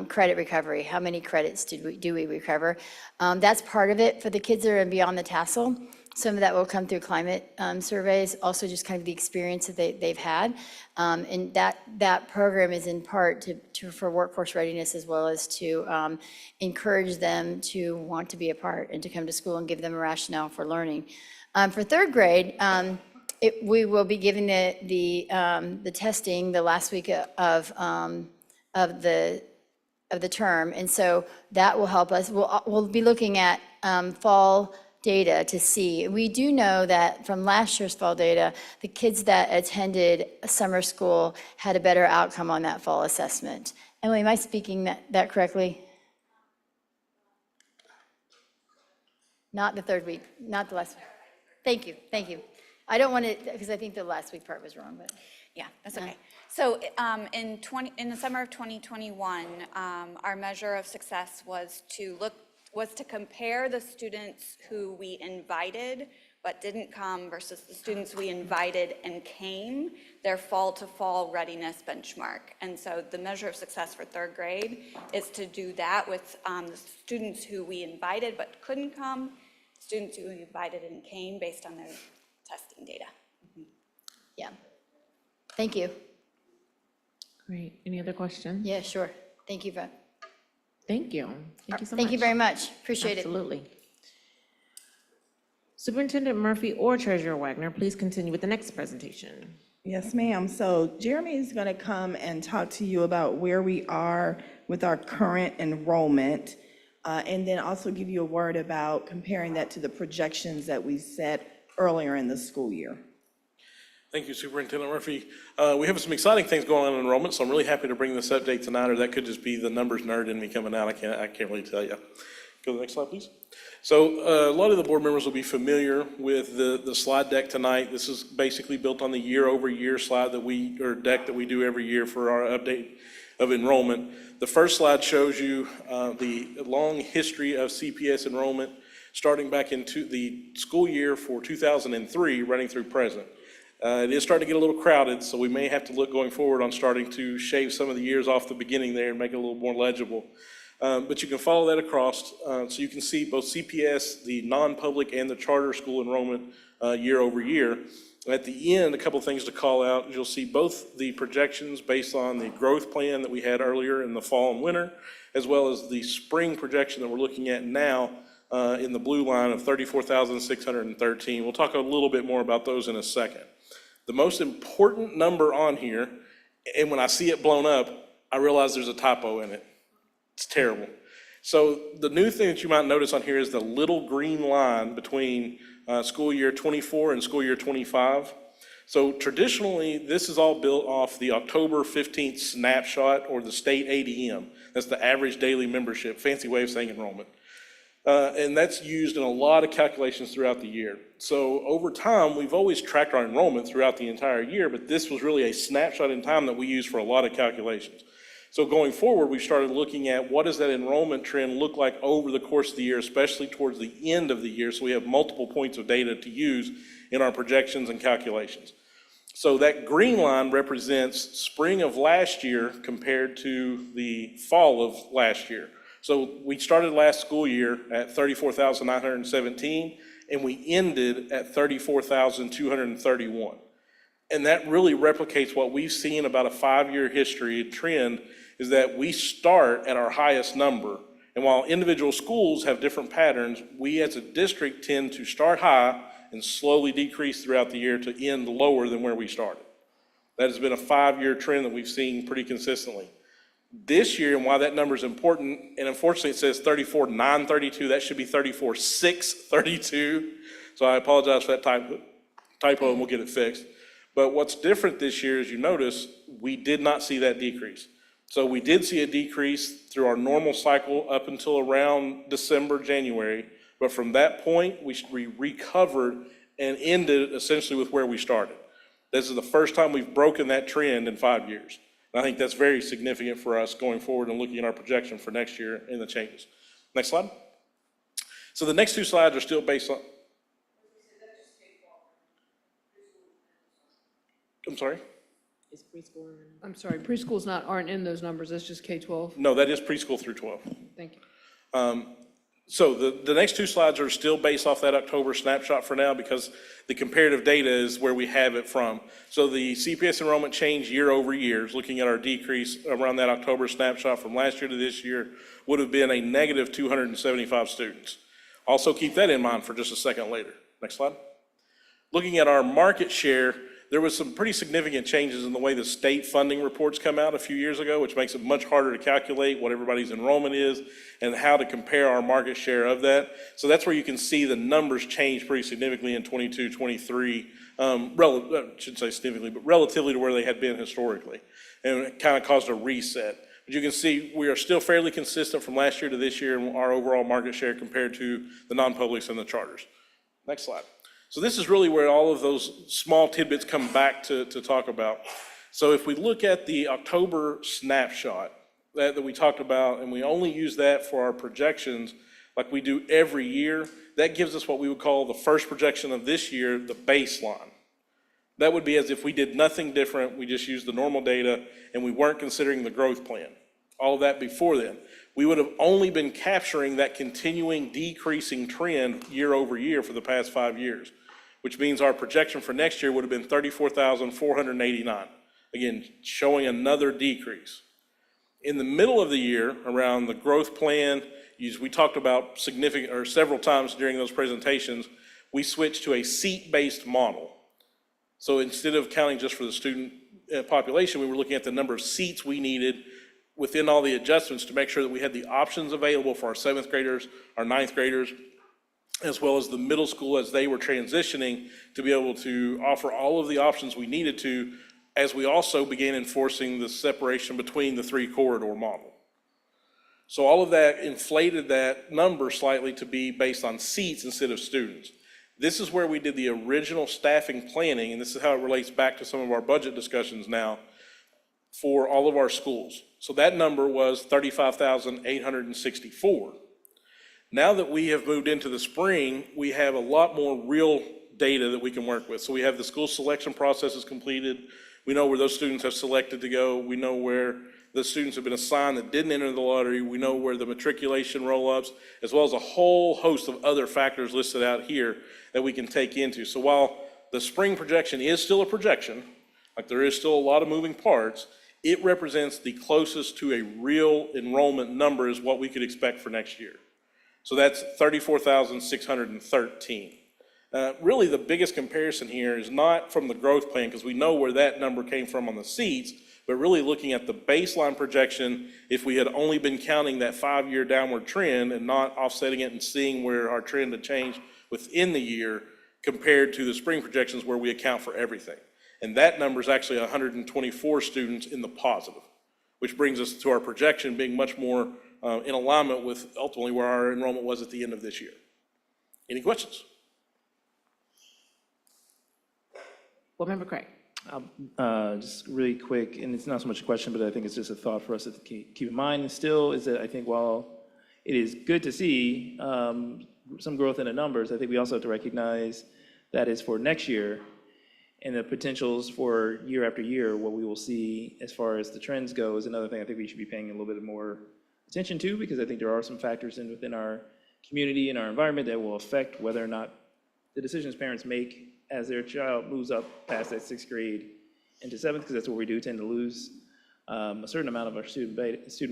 credit recovery. How many credits do we recover? That's part of it. For the kids that are beyond the tassel, Some of that will come through climate surveys, also just kind of the experience that they've had. And that program is in part for workforce readiness as well as to encourage them to want to be a part and to come to school and give them a rationale for learning. For third grade, we will be giving the testing the last week of the term, and so that will help us. We'll be looking at fall data to see. We do know that from last year's fall data, the kids that attended summer school had a better outcome on that fall assessment. Emily, am I speaking that correctly? Not the third week, not the last. Thank you, thank you. I don't want to, because I think the last week part was wrong, but. Yeah, that's okay. So in the summer of 2021, our measure of success was to compare the students who we invited but didn't come versus the students we invited and came, their fall to fall readiness benchmark. And so the measure of success for third grade is to do that with the students who we invited but couldn't come, students who we invited and came based on their testing data. Yeah. Thank you. Great. Any other questions? Yeah, sure. Thank you, Brett. Thank you. Thank you so much. Thank you very much. Appreciate it. Absolutely. Superintendent Murphy or Treasurer Wagner, please continue with the next presentation. Yes, ma'am. So Jeremy is going to come and talk to you about where we are with our current enrollment, and then also give you a word about comparing that to the projections that we set earlier in the school year. Thank you, Superintendent Murphy. We have some exciting things going on in enrollment, so I'm really happy to bring this update tonight, or that could just be the numbers nerd in me coming out. I can't really tell you. Go to the next slide, please. So a lot of the board members will be familiar with the slide deck tonight. This is basically built on the year-over-year slide deck that we do every year for our update of enrollment. The first slide shows you the long history of CPS enrollment, starting back into the school year for 2003, running through present. It is starting to get a little crowded, so we may have to look going forward on starting to shave some of the years off the beginning there and make it a little more legible. But you can follow that across, so you can see both CPS, the non-public, and the charter school enrollment year over year. At the end, a couple of things to call out. You'll see both the projections based on the growth plan that we had earlier in the fall and winter, as well as the spring projection that we're looking at now in the blue line of 34,613. We'll talk a little bit more about those in a second. The most important number on here, and when I see it blown up, I realize there's a typo in it. It's terrible. So the new thing that you might notice on here is the little green line between school year 24 and school year 25. So traditionally, this is all built off the October 15th snapshot, or the state ADM. That's the average daily membership, fancy way of saying enrollment. And that's used in a lot of calculations throughout the year. So over time, we've always tracked our enrollment throughout the entire year, but this was really a snapshot in time that we use for a lot of calculations. So going forward, we started looking at what does that enrollment trend look like over the course of the year, especially towards the end of the year, so we have multiple points of data to use in our projections and calculations. So that green line represents spring of last year compared to the fall of last year. So we started last school year at 34,917, and we ended at 34,231. And that really replicates what we've seen about a 5-year history trend, is that we start at our highest number. And while individual schools have different patterns, we as a district tend to start high and slowly decrease throughout the year to end lower than where we started. That has been a 5-year trend that we've seen pretty consistently. This year, and why that number is important, and unfortunately it says 34,932, that should be 34,632. So I apologize for that typo, and we'll get it fixed. But what's different this year, as you notice, we did not see that decrease. So we did see a decrease through our normal cycle up until around December, January. But from that point, we recovered and ended essentially with where we started. This is the first time we've broken that trend in 5 years. And I think that's very significant for us going forward and looking at our projection for next year and the changes. Next slide. So the next two slides are still based on. I'm sorry? Is preschool? I'm sorry, preschools aren't in those numbers, that's just K-12. No, that is preschool through 12. Thank you. So the next two slides are still based off that October snapshot for now because the comparative data is where we have it from. So the CPS enrollment change year over year, looking at our decrease around that October snapshot from last year to this year, would have been a negative 275 students. Also keep that in mind for just a second later. Next slide. Looking at our market share, there was some pretty significant changes in the way the state funding reports come out a few years ago, which makes it much harder to calculate what everybody's enrollment is and how to compare our market share of that. So that's where you can see the numbers change pretty significantly in 22, 23, I shouldn't say significantly, but relatively to where they had been historically. And it kind of caused a reset. But you can see we are still fairly consistent from last year to this year in our overall market share compared to the non-publics and the charters. Next slide. So this is really where all of those small tidbits come back to talk about. So if we look at the October snapshot that we talked about, and we only use that for our projections like we do every year, that gives us what we would call the first projection of this year, the baseline. That would be as if we did nothing different, we just used the normal data, and we weren't considering the growth plan. All of that before then. We would have only been capturing that continuing decreasing trend year over year for the past 5 years, which means our projection for next year would have been 34,489. Again, showing another decrease. In the middle of the year, around the growth plan, we talked about several times during those presentations, we switched to a seat-based model. So instead of counting just for the student population, we were looking at the number of seats we needed within all the adjustments to make sure that we had the options available for our 7th graders, our 9th graders, as well as the middle school as they were transitioning to be able to offer all of the options we needed to, as we also began enforcing the separation between the 3 corridor model. So all of that inflated that number slightly to be based on seats instead of students. This is where we did the original staffing planning, and this is how it relates back to some of our budget discussions now for all of our schools. So that number was 35,864. Now that we have moved into the spring, we have a lot more real data that we can work with. So we have the school selection process is completed. We know where those students have selected to go. We know where the students have been assigned that didn't enter the lottery. We know where the matriculation roll-ups, as well as a whole host of other factors listed out here that we can take into. So while the spring projection is still a projection, like there is still a lot of moving parts, it represents the closest to a real enrollment number is what we could expect for next year. So that's 34,613. Really, the biggest comparison here is not from the growth plan, because we know where that number came from on the seats, but really looking at the baseline projection, if we had only been counting that 5-year downward trend and not offsetting it and seeing where our trend had changed within the year compared to the spring projections where we account for everything. And that number is actually 124 students in the positive, which brings us to our projection being much more in alignment with ultimately where our enrollment was at the end of this year. Any questions? Board Member Craig. Just really quick, and it's not so much a question, but I think it's just a thought for us to keep in mind still, is that I think while it is good to see some growth in the numbers, I think we also have to recognize that is for next year and the potentials for year after year, what we will see as far as the trends go is another thing I think we should be paying a little bit more attention to, because I think there are some factors within our community and our environment that will affect whether or not the decisions parents make as their child moves up past that 6th grade into 7th, because that's where we do tend to lose a certain amount of our student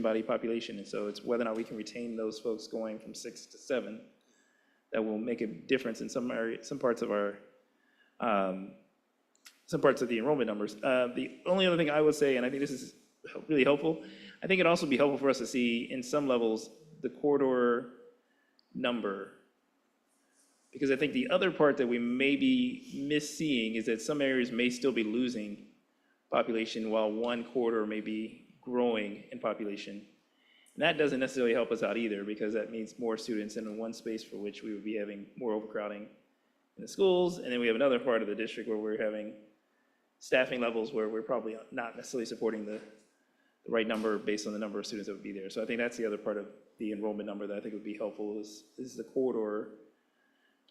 body population. And so it's whether or not we can retain those folks going from 6 to 7 that will make a difference in some parts of our the enrollment numbers. The only other thing I would say, and I think this is really helpful, I think it'd also be helpful for us to see in some levels the corridor number. Because I think the other part that we may be misseeing is that some areas may still be losing population while one corridor may be growing in population. And that doesn't necessarily help us out either, because that means more students in one space for which we would be having more overcrowding in the schools. And then we have another part of the district where we're having staffing levels where we're probably not necessarily supporting the right number based on the number of students that would be there. So I think that's the other part of the enrollment number that I think would be helpful is the corridor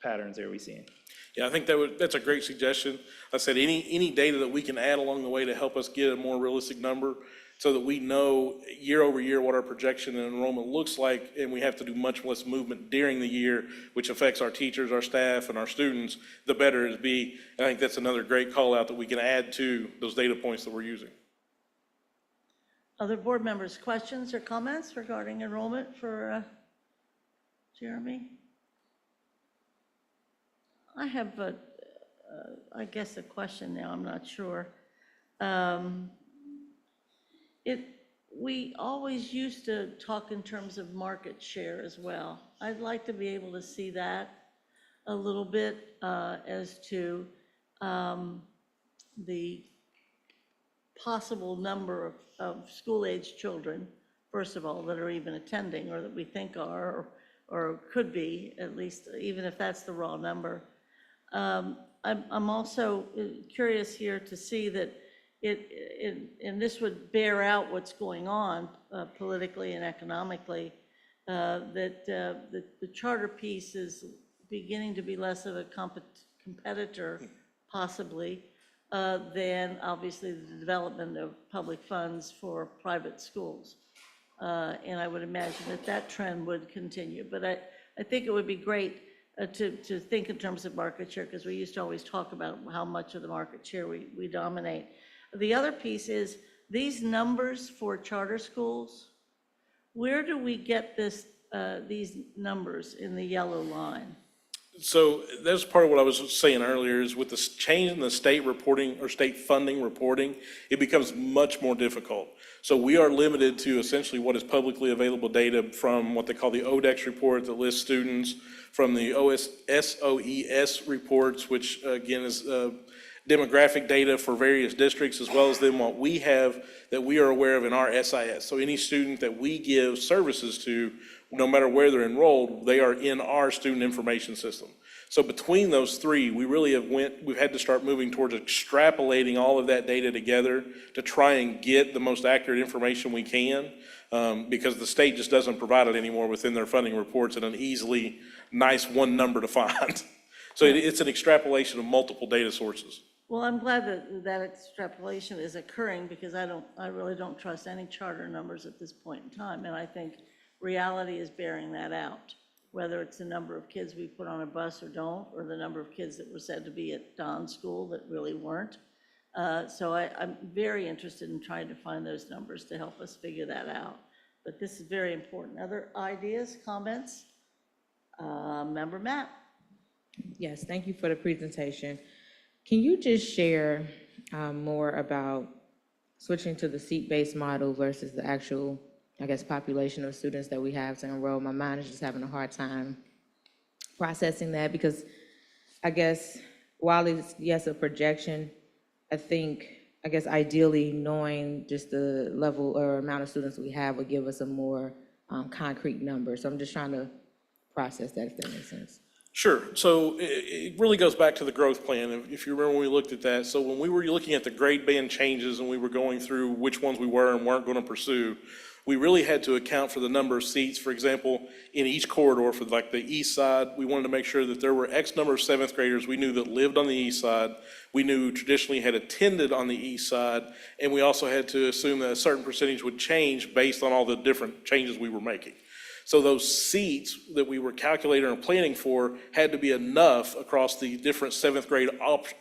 patterns that we're seeing. Yeah, I think that's a great suggestion. I said any data that we can add along the way to help us get a more realistic number so that we know year over year what our projection and enrollment looks like, and we have to do much less movement during the year, which affects our teachers, our staff, and our students, the better it'll be. And I think that's another great call out that we can add to those data points that we're using. Other board members, questions or comments regarding enrollment for Jeremy? I have I guess a question now, I'm not sure. We always used to talk in terms of market share as well. I'd like to be able to see that a little bit as to the possible number of school-age children, first of all, that are even attending or that we think are or could be, at least, even if that's the raw number. I'm also curious here to see that and this would bear out what's going on politically and economically, that the charter piece is beginning to be less of a competitor, possibly, than obviously the development of public funds for private schools. And I would imagine that trend would continue. But I think it would be great to think in terms of market share, because we used to always talk about how much of the market share we dominate. The other piece is these numbers for charter schools. Where do we get these numbers in the yellow line? So that's part of what I was saying earlier, is with the change in the state reporting or state funding reporting, it becomes much more difficult. So we are limited to essentially what is publicly available data from what they call the ODEX report that lists students, from the SOES reports, which again is demographic data for various districts, as well as then what we have that we are aware of in our SIS. So any student that we give services to, no matter where they're enrolled, they are in our student information system. So between those three, we've had to start moving towards extrapolating all of that data together to try and get the most accurate information we can, because the state just doesn't provide it anymore within their funding reports in an easily nice one number to find. So it's an extrapolation of multiple data sources. Well, I'm glad that extrapolation is occurring, because I really don't trust any charter numbers at this point in time. And I think reality is bearing that out, whether it's the number of kids we put on a bus or don't, or the number of kids that were said to be at Don's school that really weren't. So I'm very interested in trying to find those numbers to help us figure that out. But this is very important. Other ideas, comments? Member Matt? Yes, thank you for the presentation. Can you just share more about switching to the seat-based model versus the actual, I guess, population of students that we have to enroll? My mind is just having a hard time processing that, because I guess while it's, yes, a projection, I guess ideally knowing just the level or amount of students we have would give us a more concrete number. So I'm just trying to process that, if that makes sense. Sure. So it really goes back to the growth plan. If you remember when we looked at that, so when we were looking at the grade band changes and we were going through which ones we were and weren't going to pursue, we really had to account for the number of seats. For example, in each corridor for like the east side, we wanted to make sure that there were X number of seventh graders we knew that lived on the east side, we knew traditionally had attended on the east side, and we also had to assume that a certain percentage would change based on all the different changes we were making. So those seats that we were calculating and planning for had to be enough across the different seventh grade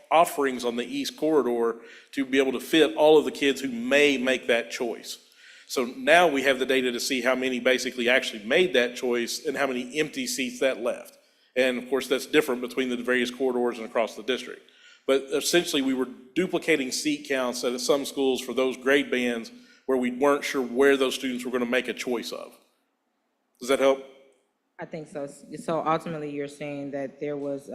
offerings on the east corridor to be able to fit all of the kids who may make that choice. So now we have the data to see how many basically actually made that choice and how many empty seats that left. And of course, that's different between the various corridors and across the district. But essentially, we were duplicating seat counts at some schools for those grade bands where we weren't sure where those students were going to make a choice of. Does that help? I think so. So ultimately, you're saying that there was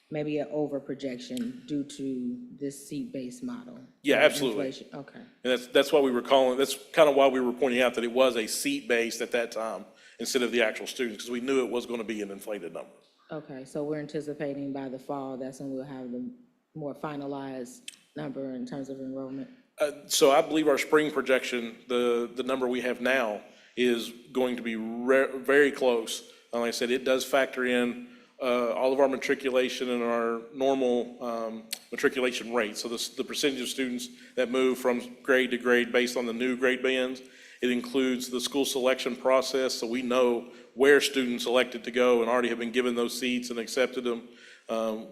maybe an over projection due to this seat-based model? Yeah, absolutely. Inflation. Okay. And that's why we were calling, that's kind of why we were pointing out that it was a seat-based at that time instead of the actual students, because we knew it was going to be an inflated number. Okay, so we're anticipating by the fall that's when we'll have the more finalized number in terms of enrollment? So I believe our spring projection, the number we have now, is going to be very close. Like I said, it does factor in all of our matriculation and our normal matriculation rate. So the percentage of students that move from grade to grade based on the new grade bands. It includes the school selection process, so we know where students elected to go and already have been given those seats and accepted them.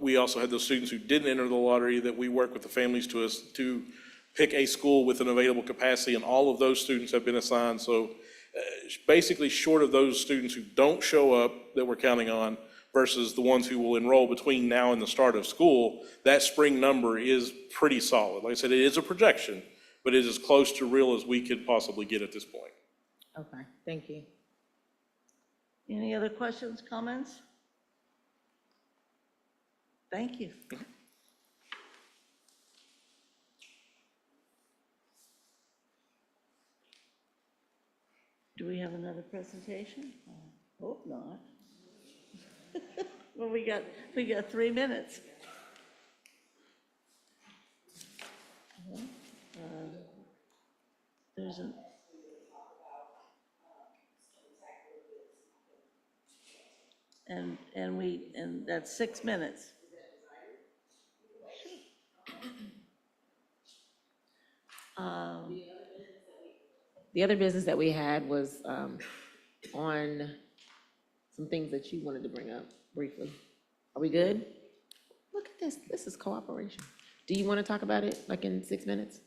We also had those students who didn't enter the lottery that we work with the families to pick a school with an available capacity, and all of those students have been assigned. So basically, short of those students who don't show up that we're counting on versus the ones who will enroll between now and the start of school, that spring number is pretty solid. Like I said, it is a projection, but it is as close to real as we could possibly get at this point. Okay, thank you. Any other questions, comments? Thank you. Do we have another presentation? I hope not. Well, we got 3 minutes. There's an. And that's 6 minutes. The other business that we had was on some things that you wanted to bring up briefly. Are we good? Look at this. This is cooperation. Do you want to talk about it like in 6 minutes?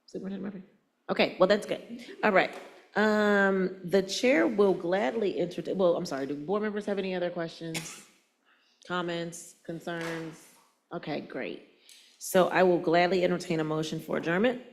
Superintendent Murphy? Okay, well, that's good. All right. The chair will gladly entertain, well, I'm sorry, do board members have any other questions, comments, concerns? Okay, great. So I will gladly entertain a motion for adjournment.